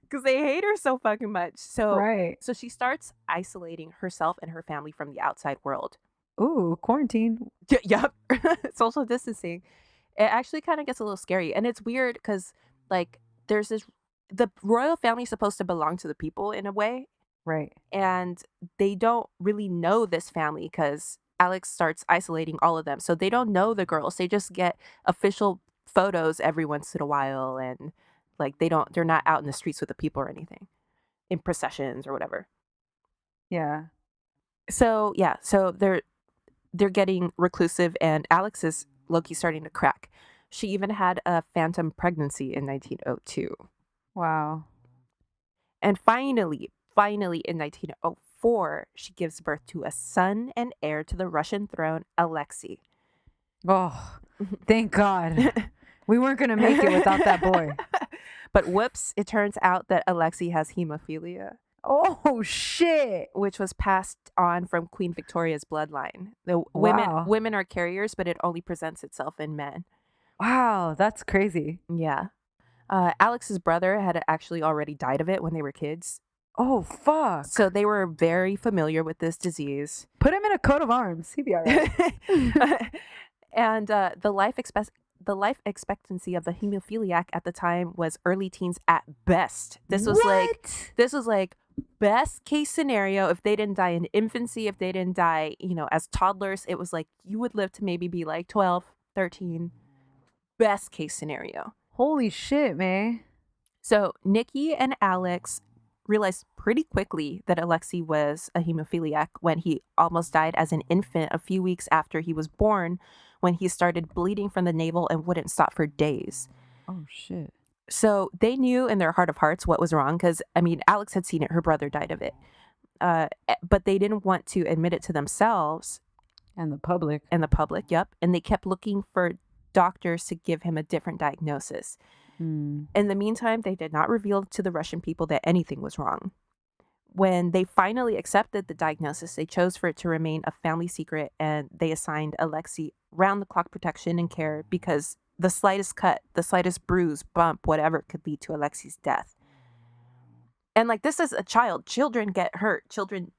A: Because they hate her so fucking much. So,
C: Right.
A: so she starts isolating herself and her family from the outside world.
C: Ooh, quarantine.
A: Yep. Social distancing. It actually kind of gets a little scary. And it's weird because, like, there's this, the royal family is supposed to belong to the people in a way.
C: Right.
A: And they don't really know this family because Alex starts isolating all of them. So they don't know the girls. They just get official photos every once in a while. And, like, they're not out in the streets with the people or anything in processions or whatever.
C: Yeah.
A: So, yeah. So they're getting reclusive, and Alex is low-key starting to crack. She even had a phantom pregnancy in 1902.
C: Wow.
A: And finally in 1904, she gives birth to a son and heir to the Russian throne, Alexei.
C: Oh, thank God. We weren't going to make it without that boy.
A: But whoops, it turns out that Alexei has hemophilia,
C: Oh, shit.
A: which was passed on from Queen Victoria's bloodline. The
C: Wow.
A: women are carriers, but it only presents itself in men.
C: Wow, that's crazy.
A: Yeah. Alex's brother had actually already died of it when they were kids.
C: Oh, fuck.
A: So they were very familiar with this disease.
C: Put him in a coat of arms. He'd be all right.
A: And the life expectancy of the hemophiliac at the time was early teens at best. This was like best case scenario. If they didn't die in infancy, if they didn't die, as toddlers, it was like you would live to maybe be like 12, 13. Best case scenario.
C: Holy shit, man.
A: So Nikki and Alex realized pretty quickly that Alexei was a hemophiliac when he almost died as an infant a few weeks after he was born, when he started bleeding from the navel and wouldn't stop for days.
C: Oh, shit.
A: So they knew in their heart of hearts what was wrong because, Alex had seen it. Her brother died of it. But they didn't want to admit it to themselves.
C: And the public.
A: Yep. And they kept looking for doctors to give him a different diagnosis. In the meantime, they did not reveal to the Russian people that anything was wrong. When they finally accepted the diagnosis, they chose for it to remain a family secret, and they assigned Alexei round-the-clock protection and care because the slightest cut, the slightest bruise, bump, whatever could lead to Alexei's death. And this is a child. Children get hurt. Children,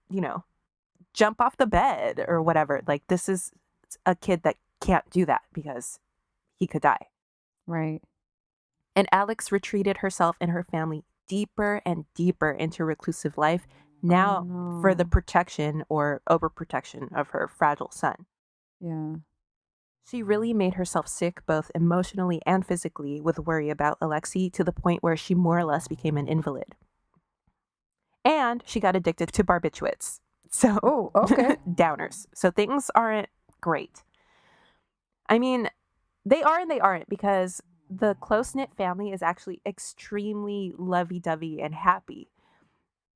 A: jump off the bed or whatever. This is a kid that can't do that because he could die.
C: Right.
A: And Alex retreated herself and her family deeper and deeper into reclusive life, now for the protection or overprotection of her fragile son.
C: Yeah.
A: She really made herself sick, both emotionally and physically, with worry about Alexei, to the point where she more or less became an invalid. And she got addicted to barbiturates. So,
C: oh, okay.
A: Downers. So things aren't great. They are and they aren't, because the close-knit family is actually extremely lovey-dovey and happy.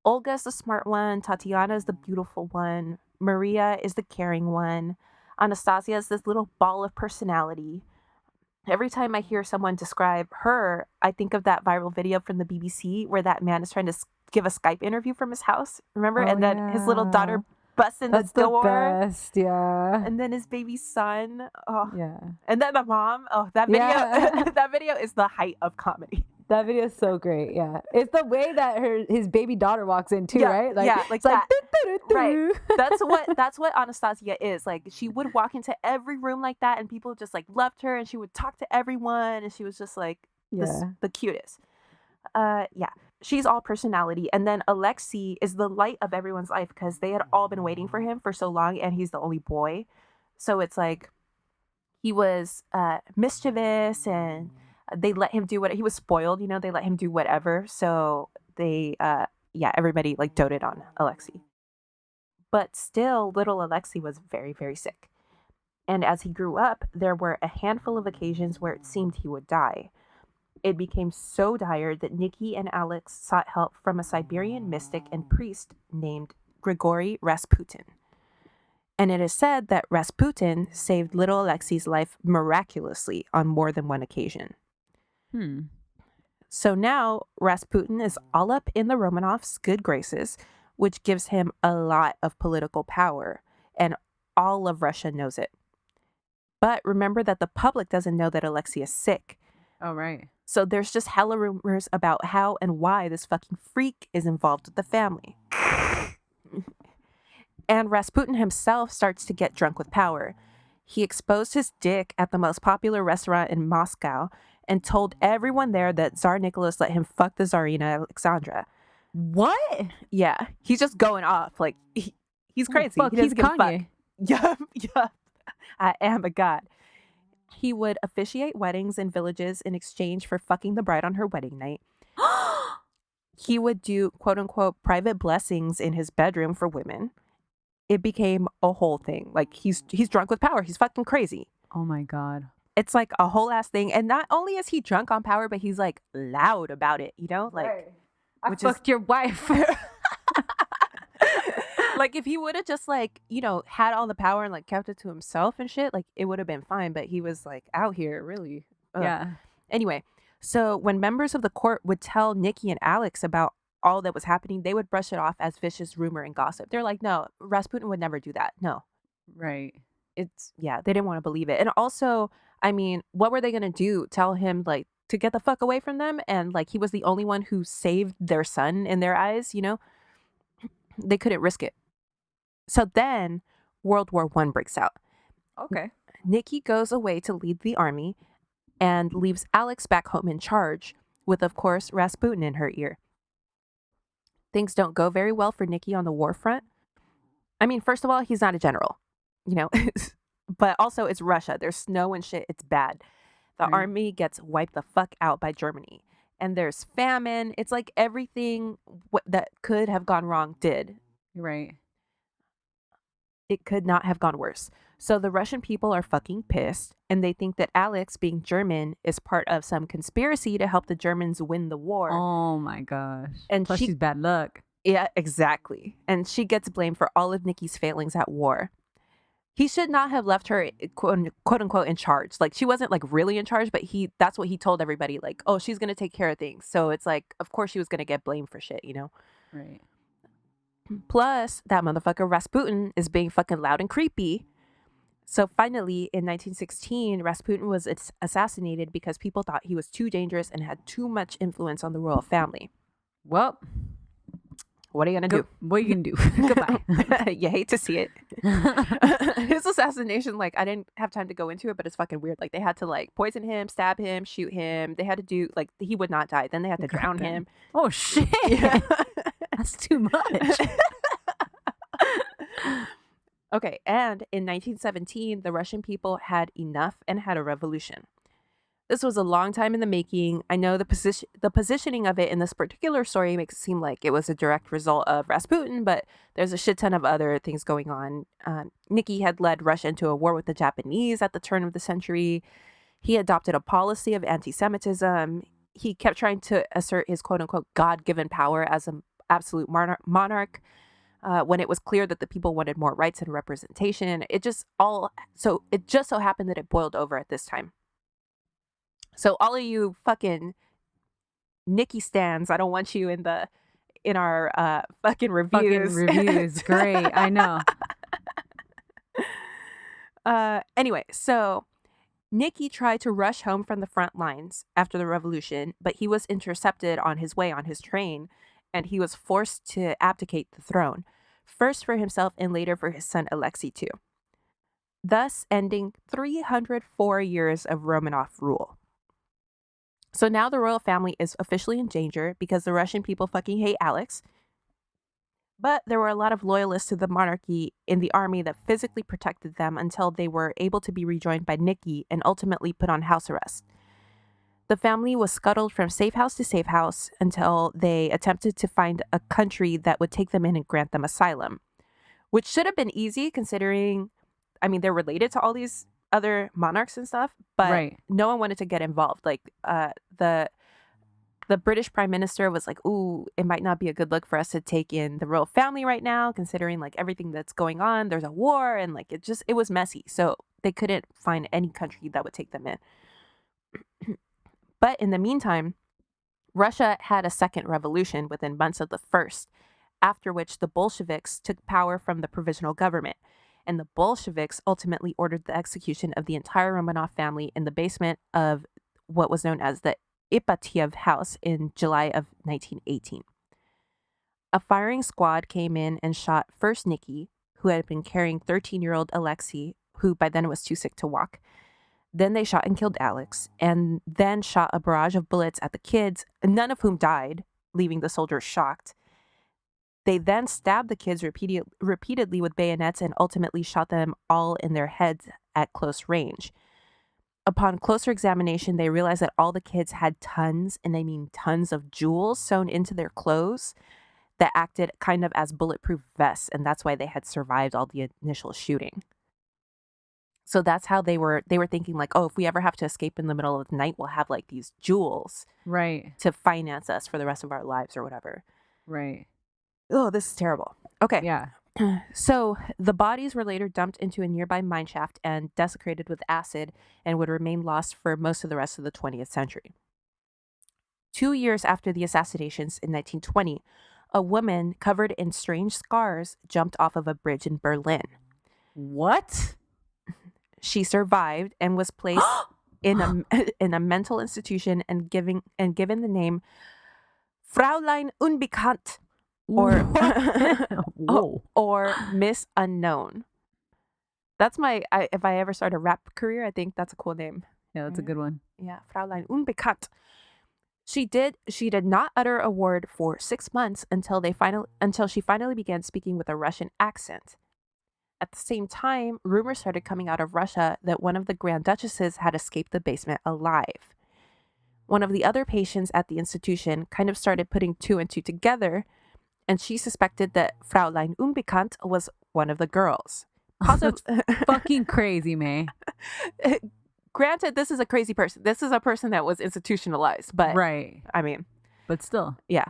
A: Olga's the smart one. Tatiana is the beautiful one. Maria is the caring one. Anastasia is this little ball of personality. Every time I hear someone describe her, I think of that viral video from the BBC where that man is trying to give a Skype interview from his house. Remember? And then his little daughter busts in the door.
C: That's the best, yeah.
A: And then his baby son. Oh.
C: Yeah.
A: And then the mom. Oh, that video. That video is the height of comedy.
C: That video is so great. Yeah, it's the way that his baby daughter walks in too, right?
A: Like
C: it's
A: that.
C: "Doo-doo-doo-doo."
A: Right. That's what Anastasia is. Like, she would walk into every room like that, and people just like loved her, and she would talk to everyone, and she was just like the cutest. Yeah. She's all personality. And then Alexei is the light of everyone's life because they had all been waiting for him for so long, and he's the only boy. So it's like he was mischievous, and they let him do what he was spoiled, they let him do whatever. So they everybody like doted on Alexei. But still, little Alexei was very, very sick. And as he grew up, there were a handful of occasions where it seemed he would die. It became so dire that Nikki and Alex sought help from a Siberian mystic and priest named Grigory Rasputin. And it is said that Rasputin saved little Alexei's life miraculously on more than one occasion. So now Rasputin is all up in the Romanovs' good graces, which gives him a lot of political power, and all of Russia knows it. But remember that the public doesn't know that Alexei is sick.
C: Oh, right.
A: So there's just hella rumors about how and why this fucking freak is involved with the family. And Rasputin himself starts to get drunk with power. He exposed his dick at the most popular restaurant in Moscow and told everyone there that Tsar Nicholas let him fuck the Tsarina Alexandra.
C: What?
A: Yeah, he's just going off. Like, he's crazy.
C: Fuck,
A: He doesn't
C: he's
A: give a
C: Kanye.
A: fuck. Yup. I am a god. He would officiate weddings in villages in exchange for fucking the bride on her wedding night. He would do quote unquote private blessings in his bedroom for women. It became a whole thing. Like, he's drunk with power. He's fucking crazy.
C: Oh my God.
A: It's like a whole ass thing. And not only is he drunk on power, but he's like loud about it, Like,
C: right. I
A: which
C: fucked your wife.
A: Like, if he would have just like, had all the power and like kept it to himself and shit, like it would have been fine. But he was like out here really. Ugh.
C: Yeah.
A: Anyway, so when members of the court would tell Nikki and Alex about all that was happening, they would brush it off as vicious rumor and gossip. They're like, no, Rasputin would never do that. No.
C: Right.
A: They didn't want to believe it. And also, I mean, what were they going to do? Tell him like to get the fuck away from them? And like, he was the only one who saved their son in their eyes, They couldn't risk it. So then World War I breaks out.
C: Okay.
A: Nikki goes away to lead the army and leaves Alex back home in charge with, of course, Rasputin in her ear. Things don't go very well for Nikki on the war front. I mean, first of all, he's not a general, but also it's Russia. There's snow and shit. It's bad. The army gets wiped the fuck out by Germany, and there's famine. It's like everything that could have gone wrong did.
C: Right.
A: It could not have gone worse. So the Russian people are fucking pissed, and they think that Alex, being German, is part of some conspiracy to help the Germans win the war.
C: Oh my gosh.
A: And
C: plus she's bad luck.
A: Yeah, exactly. And she gets blamed for all of Nikki's failings at war. He should not have left her, quote unquote, in charge. Like, she wasn't like really in charge, but that's what he told everybody. Like, oh, she's going to take care of things. So it's like, of course she was going to get blamed for shit,
C: Right.
A: Plus, that motherfucker Rasputin is being fucking loud and creepy. So finally, in 1916, Rasputin was assassinated because people thought he was too dangerous and had too much influence on the royal family.
C: Well,
A: what are you going to do?
C: What are you going to do? Goodbye.
A: You hate to see it. His assassination, like, I didn't have time to go into it, but it's fucking weird. Like, they had to, like, poison him, stab him, shoot him. They had to do, like, he would not die. Then they had to drown him.
C: Oh, shit.
A: Yeah.
C: That's too much.
A: Okay, and in 1917, the Russian people had enough and had a revolution. This was a long time in the making. I know the positioning of it in this particular story makes it seem like it was a direct result of Rasputin, but there's a shit ton of other things going on. Nikki had led Russia into a war with the Japanese at the turn of the century. He adopted a policy of anti-Semitism. He kept trying to assert his quote-unquote God-given power as an absolute monarch. When it was clear that the people wanted more rights and representation. It just so happened that it boiled over at this time. So all of you fucking Nikki stans, I don't want you in our fucking reviews.
C: Fucking reviews, great. I know.
A: Anyway, so Nicky tried to rush home from the front lines after the revolution, but he was intercepted on his way on his train, and he was forced to abdicate the throne, first for himself and later for his son Alexei too, thus ending 304 years of Romanov rule. So now the royal family is officially in danger because the Russian people fucking hate Alex. But there were a lot of loyalists to the monarchy in the army that physically protected them until they were able to be rejoined by Nicky and ultimately put on house arrest. The family was scuttled from safe house to safe house until they attempted to find a country that would take them in and grant them asylum, which should have been easy considering, I mean, they're related to all these other monarchs and stuff, but no one wanted to get involved. Like the British Prime Minister was like, ooh, it might not be a good look for us to take in the royal family right now, considering like everything that's going on. There's a war and like it was messy. So they couldn't find any country that would take them in. But in the meantime, Russia had a second revolution within months of the first, after which the Bolsheviks took power from the provisional government. And the Bolsheviks ultimately ordered the execution of the entire Romanov family in the basement of what was known as the Ipatiev house in July of 1918. A firing squad came in and shot first Nicky, who had been carrying 13-year-old Alexei, who by then was too sick to walk. Then they shot and killed Alex, and then shot a barrage of bullets at the kids, none of whom died, leaving the soldiers shocked. They then stabbed the kids repeatedly with bayonets and ultimately shot them all in their heads at close range. Upon closer examination, they realized that all the kids had tons, and I mean tons of jewels sewn into their clothes that acted kind of as bulletproof vests, and that's why they had survived all the initial shooting. So that's how they were thinking like, oh, if we ever have to escape in the middle of the night, we'll have like these jewels to finance us for the rest of our lives or whatever.
C: Right.
A: Oh, this is terrible. Okay.
C: Yeah.
A: So the bodies were later dumped into a nearby mine shaft and desecrated with acid and would remain lost for most of the rest of the 20th century. 2 years after the assassinations in 1920, a woman covered in strange scars jumped off of a bridge in Berlin.
C: What?
A: She survived and was placed in a mental institution and given the name Fraulein Unbekannt, or Miss Unknown. That's if I ever start a rap career, I think that's a cool name.
C: Yeah, that's a good one.
A: Yeah, Fraulein Unbekannt. She did not utter a word for 6 months until she finally began speaking with a Russian accent. At the same time, rumors started coming out of Russia that one of the Grand Duchesses had escaped the basement alive. One of the other patients at the institution kind of started putting two and two together, and she suspected that Fraulein Unbekannt was one of the girls.
C: That's fucking crazy, May.
A: Granted, this is a crazy person. This is a person that was institutionalized, but
C: right.
A: I mean,
C: but still.
A: Yeah.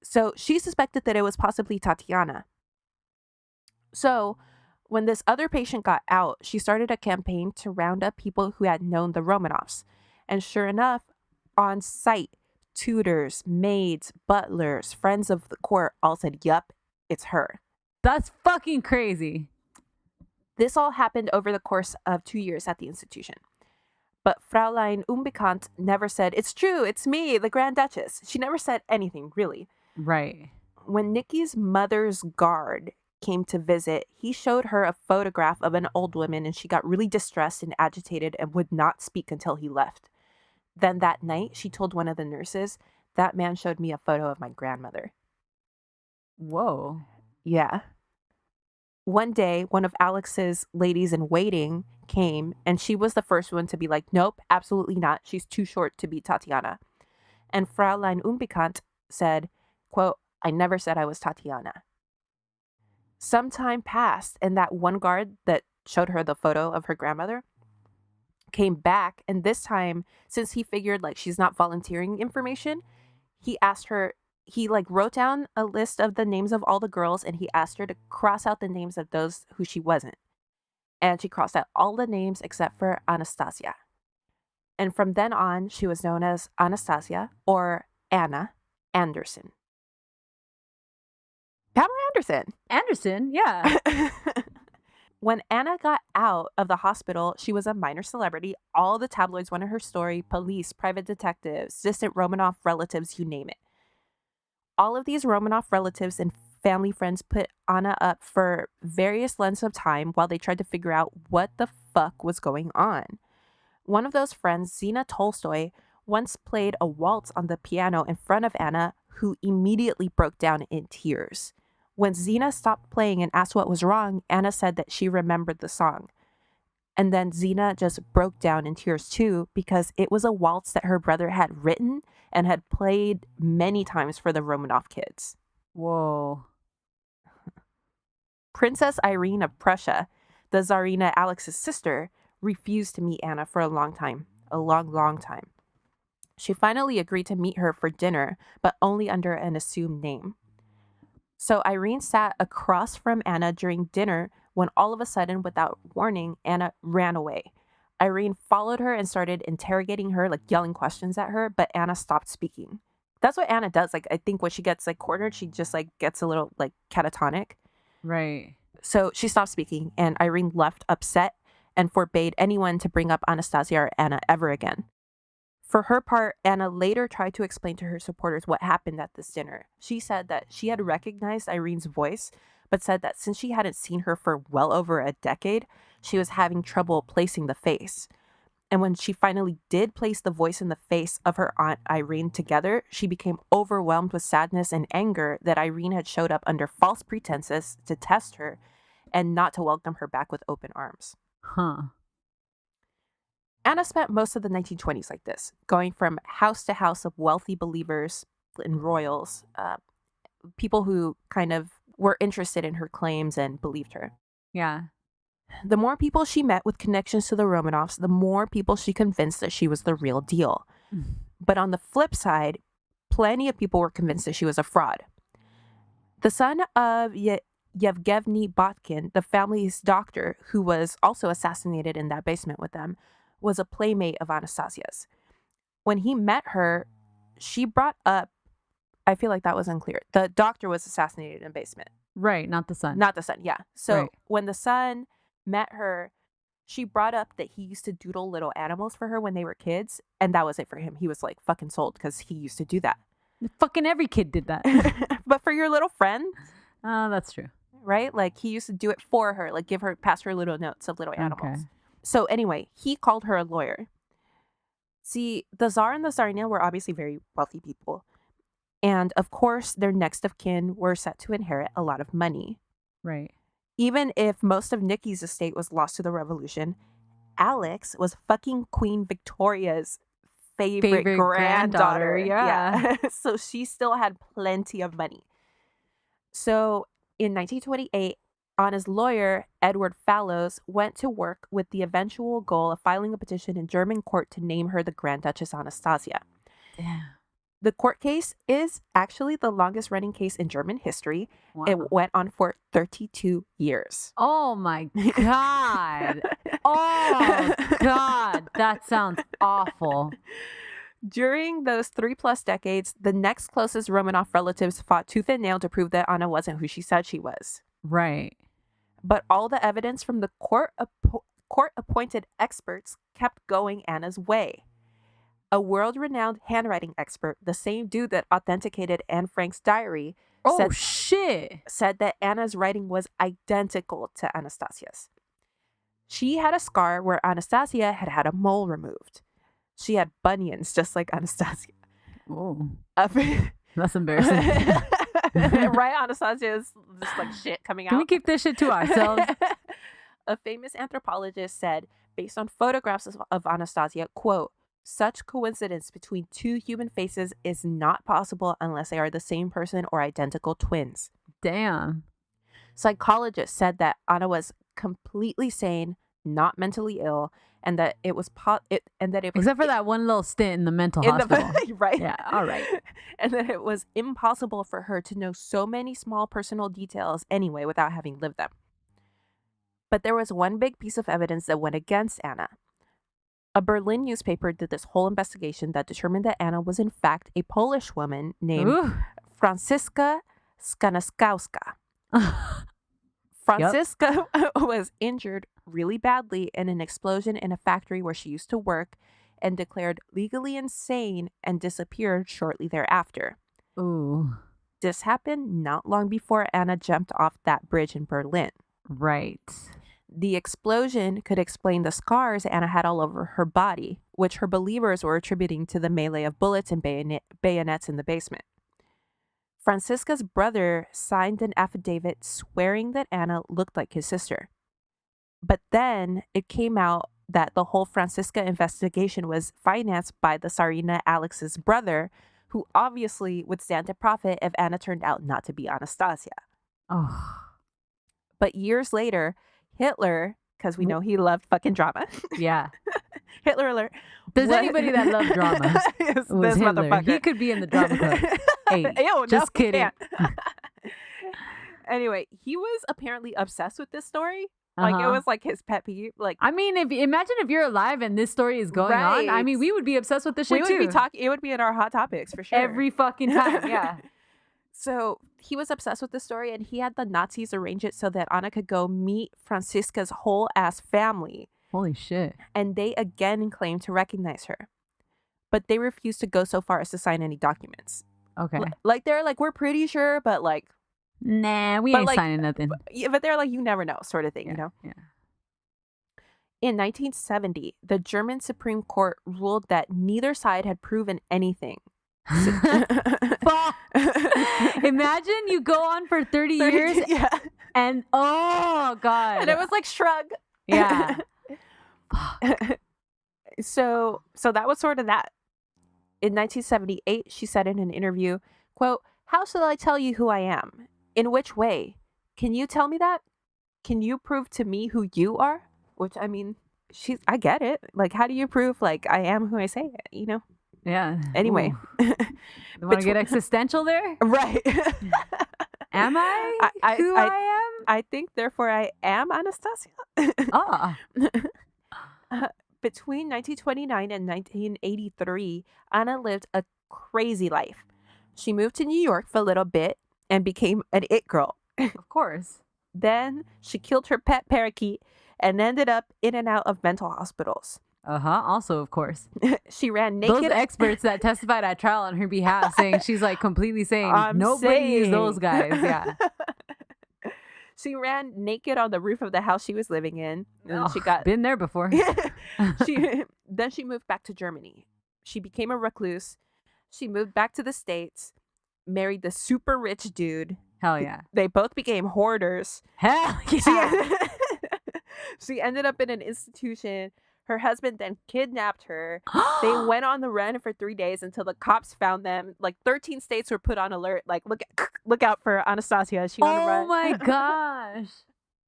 A: So she suspected that it was possibly Tatiana. So when this other patient got out, she started a campaign to round up people who had known the Romanovs. And sure enough, on site, tutors, maids, butlers, friends of the court all said, yup, it's her.
C: That's fucking crazy.
A: This all happened over the course of 2 years at the institution. But Fraulein Unbekannt never said, it's true, it's me, the Grand Duchess. She never said anything, really.
C: Right.
A: When Nicky's mother's guard came to visit, he showed her a photograph of an old woman, and she got really distressed and agitated and would not speak until he left. Then that night, she told one of the nurses, that man showed me a photo of my grandmother.
C: Whoa.
A: Yeah. One day, one of Alex's ladies in waiting came, and she was the first one to be like, nope, absolutely not. She's too short to be Tatiana. And Fraulein Unbekannt said, quote, I never said I was Tatiana. Some time passed, and that one guard that showed her the photo of her grandmother came back, and this time, since he figured like she's not volunteering information, he asked her, he like wrote down a list of the names of all the girls, and he asked her to cross out the names of those who she wasn't. And she crossed out all the names except for Anastasia. And from then on, she was known as Anastasia or Anna Anderson. Pamela Anderson.
C: Anderson, yeah.
A: When Anna got out of the hospital, she was a minor celebrity. All the tabloids wanted her story, police, private detectives, distant Romanov relatives, you name it. All of these Romanov relatives and family friends put Anna up for various lengths of time while they tried to figure out what the fuck was going on. One of those friends, Zina Tolstoy, once played a waltz on the piano in front of Anna, who immediately broke down in tears. When Zina stopped playing and asked what was wrong, Anna said that she remembered the song. And then Zina just broke down in tears too, because it was a waltz that her brother had written and had played many times for the Romanov kids.
C: Whoa.
A: Princess Irene of Prussia, the Tsarina Alex's sister, refused to meet Anna for a long time. A long, long time. She finally agreed to meet her for dinner, but only under an assumed name. So Irene sat across from Anna during dinner when all of a sudden, without warning, Anna ran away. Irene followed her and started interrogating her, like yelling questions at her, but Anna stopped speaking. That's what Anna does. Like, I think when she gets like cornered, she just like gets a little like catatonic.
C: Right.
A: So she stopped speaking, and Irene left upset and forbade anyone to bring up Anastasia or Anna ever again. For her part, Anna later tried to explain to her supporters what happened at this dinner. She said that she had recognized Irene's voice, but said that since she hadn't seen her for well over a decade, she was having trouble placing the face. And when she finally did place the voice and the face of her aunt Irene together, she became overwhelmed with sadness and anger that Irene had showed up under false pretenses to test her and not to welcome her back with open arms.
C: Huh.
A: Anna spent most of the 1920s like this, going from house to house of wealthy believers and royals, people who kind of were interested in her claims and believed her.
C: Yeah.
A: The more people she met with connections to the Romanovs, the more people she convinced that she was the real deal. But on the flip side, plenty of people were convinced that she was a fraud. The son of Yevgeny Botkin, the family's doctor, who was also assassinated in that basement with them, was a playmate of Anastasia's. When he met her, she brought up, I feel like that was unclear. The doctor was assassinated in a basement.
C: Right, not the son.
A: Not the son, yeah. So
C: Right.
A: when the son met her, she brought up that he used to doodle little animals for her when they were kids, and that was it for him. He was like fucking sold because he used to do that.
C: Fucking every kid did that.
A: But for your little friend,
C: Oh, that's true.
A: right? Like he used to do it for her, like pass her little notes of little animals.
C: Okay.
A: So anyway, he called her a lawyer. See, the Tsar and the Tsarina were obviously very wealthy people. And of course, their next of kin were set to inherit a lot of money.
C: Right.
A: Even if most of Nikki's estate was lost to the revolution, Alex was fucking Queen Victoria's favorite granddaughter.
C: Yeah.
A: So she still had plenty of money. So in 1928, Anna's lawyer, Edward Fallows, went to work with the eventual goal of filing a petition in German court to name her the Grand Duchess Anastasia.
C: Damn.
A: The court case is actually the longest running case in German history.
C: Wow.
A: It went on for 32 years.
C: Oh my God. Oh God. That sounds awful.
A: During those 3+ decades, the next closest Romanov relatives fought tooth and nail to prove that Anna wasn't who she said she was.
C: Right.
A: But all the evidence from the court-appointed experts kept going Anna's way. A world-renowned handwriting expert, the same dude that authenticated Anne Frank's diary,
C: Oh, shit.
A: said that Anna's writing was identical to Anastasia's. She had a scar where Anastasia had had a mole removed. She had bunions just like Anastasia.
C: Oh,
A: Up-
C: that's embarrassing.
A: Right? Anastasia is just like shit coming out.
C: Can we keep this shit to ourselves?
A: A famous anthropologist said, based on photographs of Anastasia, quote, "Such coincidence between two human faces is not possible unless they are the same person or identical twins."
C: Damn.
A: Psychologists said that Anna was completely sane, not mentally ill, and that it was
C: Except for that one little stint in the mental hospital.
A: right?
C: Yeah, all right.
A: And that it was impossible for her to know so many small personal details anyway without having lived them. But there was one big piece of evidence that went against Anna. A Berlin newspaper did this whole investigation that determined that Anna was in fact a Polish woman named
C: Ooh.
A: Franziska Skanaskowska. Francisca was injured really badly in an explosion in a factory where she used to work and declared legally insane and disappeared shortly thereafter.
C: Ooh.
A: This happened not long before Anna jumped off that bridge in Berlin.
C: Right.
A: The explosion could explain the scars Anna had all over her body, which her believers were attributing to the melee of bullets and bayonets in the basement. Francisca's brother signed an affidavit swearing that Anna looked like his sister. But then it came out that the whole Francisca investigation was financed by the Tsarina Alex's brother, who obviously would stand to profit if Anna turned out not to be Anastasia.
C: Oh.
A: But years later, Hitler, because we know he loved fucking drama.
C: Yeah.
A: Hitler alert.
C: There's anybody that loved drama.
A: It's
C: It was
A: this
C: Hitler.
A: motherfucker.
C: He could be in the drama club. Hey,
A: Ew,
C: just
A: no, he
C: kidding.
A: can't. Anyway, he was apparently obsessed with this story. Like, it
C: Uh-huh.
A: was like his pet peeve. Like,
C: I mean, imagine if you're alive and this story is going on. I
A: Right.
C: mean, we would be obsessed with this
A: we
C: shit
A: would
C: too.
A: be talking. It would be in our hot topics for sure.
C: Every fucking time. Yeah.
A: So he was obsessed with the story, and he had the Nazis arrange it so that Anna could go meet Francisca's whole ass family,
C: Holy shit.
A: and they again claimed to recognize her, but they refused to go so far as to sign any documents.
C: Okay.
A: Like, they're like, we're pretty sure, but like,
C: Nah, we
A: But,
C: ain't
A: like,
C: signing nothing.
A: yeah, but they're like, you never know, sort of thing,
C: Yeah.
A: you know.
C: Yeah.
A: In 1970, the German Supreme Court ruled that neither side had proven anything.
C: Fuck. Imagine you go on for 30 years
A: Yeah.
C: and oh god.
A: And it was like shrug.
C: Yeah.
A: So that was sort of that. In 1978, she said in an interview, quote, "How shall I tell you who I am? In which way? Can you tell me that? Can you prove to me who you are?" Which, I mean, I get it. Like, how do you prove, like, I am who I say, you know?
C: Yeah.
A: Anyway.
C: Ooh. You want to get existential there?
A: Right.
C: Am I, who I
A: I think, therefore, I am Anastasia.
C: am? Ah.
A: Between 1929 and 1983, Anna lived a crazy life. She moved to New York for a little bit and became an it girl.
C: Of course.
A: Then she killed her pet parakeet and ended up in and out of mental hospitals.
C: Also, of course.
A: She ran naked.
C: Those experts that testified at trial on her behalf saying she's like completely saying
A: I'm
C: nobody used
A: saying.
C: those guys. Yeah.
A: She ran naked on the roof of the house she was living in. And she got
C: been there before.
A: Then she moved back to Germany. She became a recluse. She moved back to the States, married the super rich dude.
C: Hell yeah.
A: They both became hoarders.
C: Hell yeah.
A: She ended up in an institution. Her husband then kidnapped her. They went on the run for 3 days until the cops found them. Like 13 states were put on alert. Like, look out for Anastasia. She on the run.
C: Oh my gosh.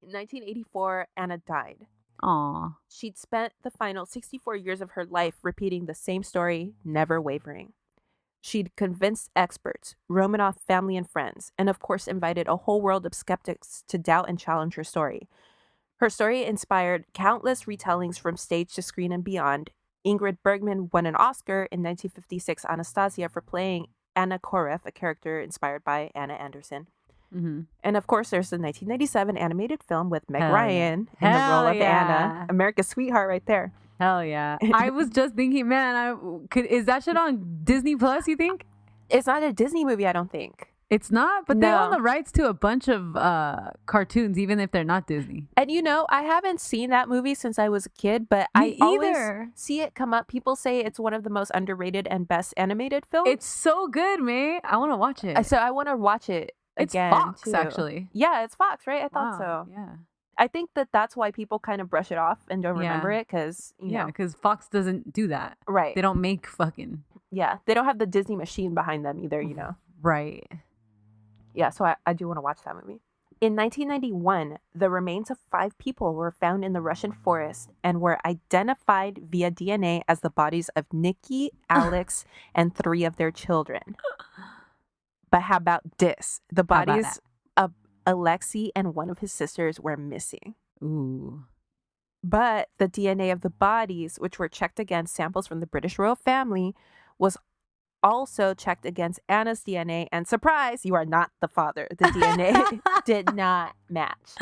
A: In 1984, Anna died.
C: Aw.
A: She'd spent the final 64 years of her life repeating the same story, never wavering. She'd convinced experts, Romanov family and friends, and of course invited a whole world of skeptics to doubt and challenge her story. Her story inspired countless retellings from stage to screen and beyond. Ingrid Bergman won an Oscar in 1956 Anastasia for playing Anna Koreff, a character inspired by Anna Anderson.
C: Mm-hmm.
A: And of course, there's the 1997 animated film with Meg
C: Hell
A: Ryan
C: yeah.
A: in the
C: Hell
A: role of
C: yeah.
A: Anna, America's sweetheart right there.
C: Hell yeah. I was just thinking, man, is that shit on Disney Plus, you think?
A: It's not a Disney movie, I don't think.
C: It's not, but they
A: No.
C: own the rights to a bunch of cartoons, even if they're not Disney.
A: And I haven't seen that movie since I was a kid, but
C: Me
A: I always
C: either.
A: see it come up. People say it's one of the most underrated and best animated films.
C: It's so good, man. I want to watch it.
A: So I want to watch it
C: It's
A: again.
C: Fox,
A: too.
C: actually.
A: Yeah, it's Fox, right? I thought
C: Wow,
A: so.
C: Yeah.
A: I think that's why people kind of brush it off and don't
C: Yeah.
A: remember it because,
C: Yeah, because Fox doesn't do that.
A: Right.
C: They don't make fucking.
A: Yeah, they don't have the Disney machine behind them either,
C: Right.
A: Yeah, so I do want to watch that movie. In 1991, the remains of 5 people were found in the Russian forest and were identified via DNA as the bodies of Nikki, Alex, and 3 of their children. But how about this? The
C: How about
A: bodies of Alexei and one of his sisters were missing.
C: Ooh.
A: But the DNA of the bodies, which were checked against samples from the British royal family, was also checked against Anna's DNA, and surprise, you are not the father. The DNA did not match.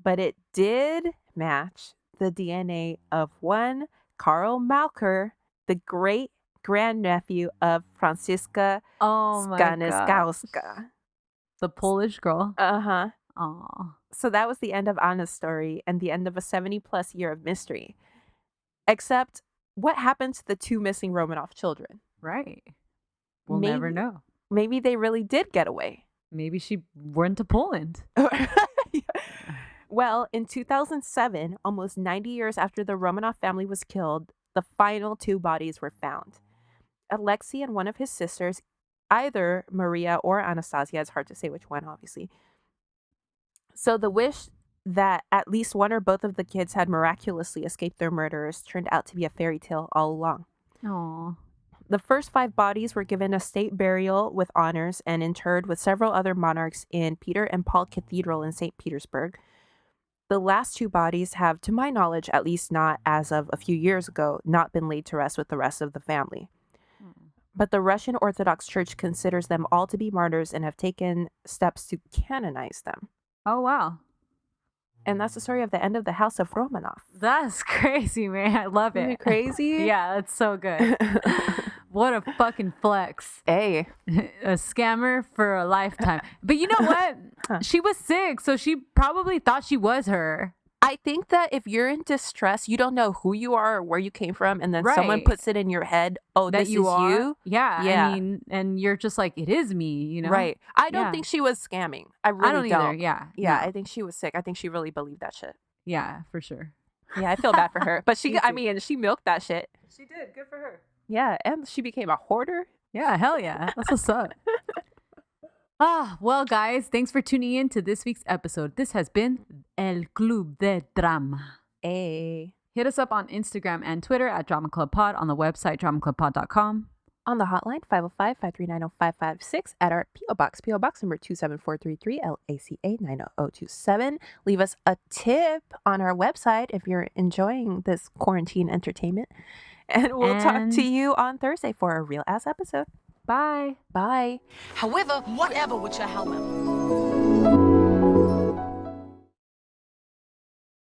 A: But it did match the DNA of one Karl Malker, the great grandnephew of Franziska
C: Oh my god.
A: Skaniskowska.
C: The Polish girl.
A: Uh-huh.
C: Oh.
A: So that was the end of Anna's story and the end of a 70-plus year of mystery. Except, what happened to the 2 missing Romanov children?
C: Right. We'll never know.
A: Maybe they really did get away.
C: Maybe she went to Poland.
A: Well, in 2007, almost 90 years after the Romanov family was killed, the final 2 bodies were found. Alexei and one of his sisters, either Maria or Anastasia, it's hard to say which one, obviously. So the wish that at least one or both of the kids had miraculously escaped their murderers turned out to be a fairy tale all along.
C: Aww.
A: The first 5 bodies were given a state burial with honors and interred with several other monarchs in Peter and Paul Cathedral in St. Petersburg. The last 2 bodies have, to my knowledge, at least not as of a few years ago, not been laid to rest with the rest of the family. But the Russian Orthodox Church considers them all to be martyrs and have taken steps to canonize them.
C: Oh, wow.
A: And that's the story of the end of the House of Romanov.
C: That's crazy, man. I love it.
A: Isn't it crazy?
C: Yeah, that's so good. What a fucking flex.
A: Hey.
C: A scammer for a lifetime. But you know what? She was sick, so she probably thought she was her.
A: I think that if you're in distress, you don't know who you are or where you came from, and then someone
C: Right.
A: puts it in your head, oh,
C: That
A: this
C: you
A: is
C: are.
A: you?
C: Yeah.
A: Yeah.
C: I mean, and you're just like, it is me, you know?
A: Right. I don't
C: Yeah.
A: think she was scamming. I really
C: I don't either. Yeah.
A: Yeah,
C: No.
A: I think she was sick. I think she really believed that shit.
C: Yeah, for sure.
A: Yeah, I feel bad for her. But
C: Me too.
A: she milked that shit.
C: She did. Good for her.
A: Yeah, and she became a hoarder.
C: Yeah, hell yeah. That's what's up. Well, guys, thanks for tuning in to this week's episode. This has been El Club de Drama.
A: Hey.
C: Hit us up on Instagram and Twitter at Drama Club Pod, on the website dramaclubpod.com.
A: On the hotline, 505-539-0556 at our P.O. Box number 27433, LACA 90027. Leave us a tip on our website if you're enjoying this quarantine entertainment. And we'll talk to you on Thursday for a real ass episode.
C: Bye.
A: Bye.
E: However, whatever with your helmet.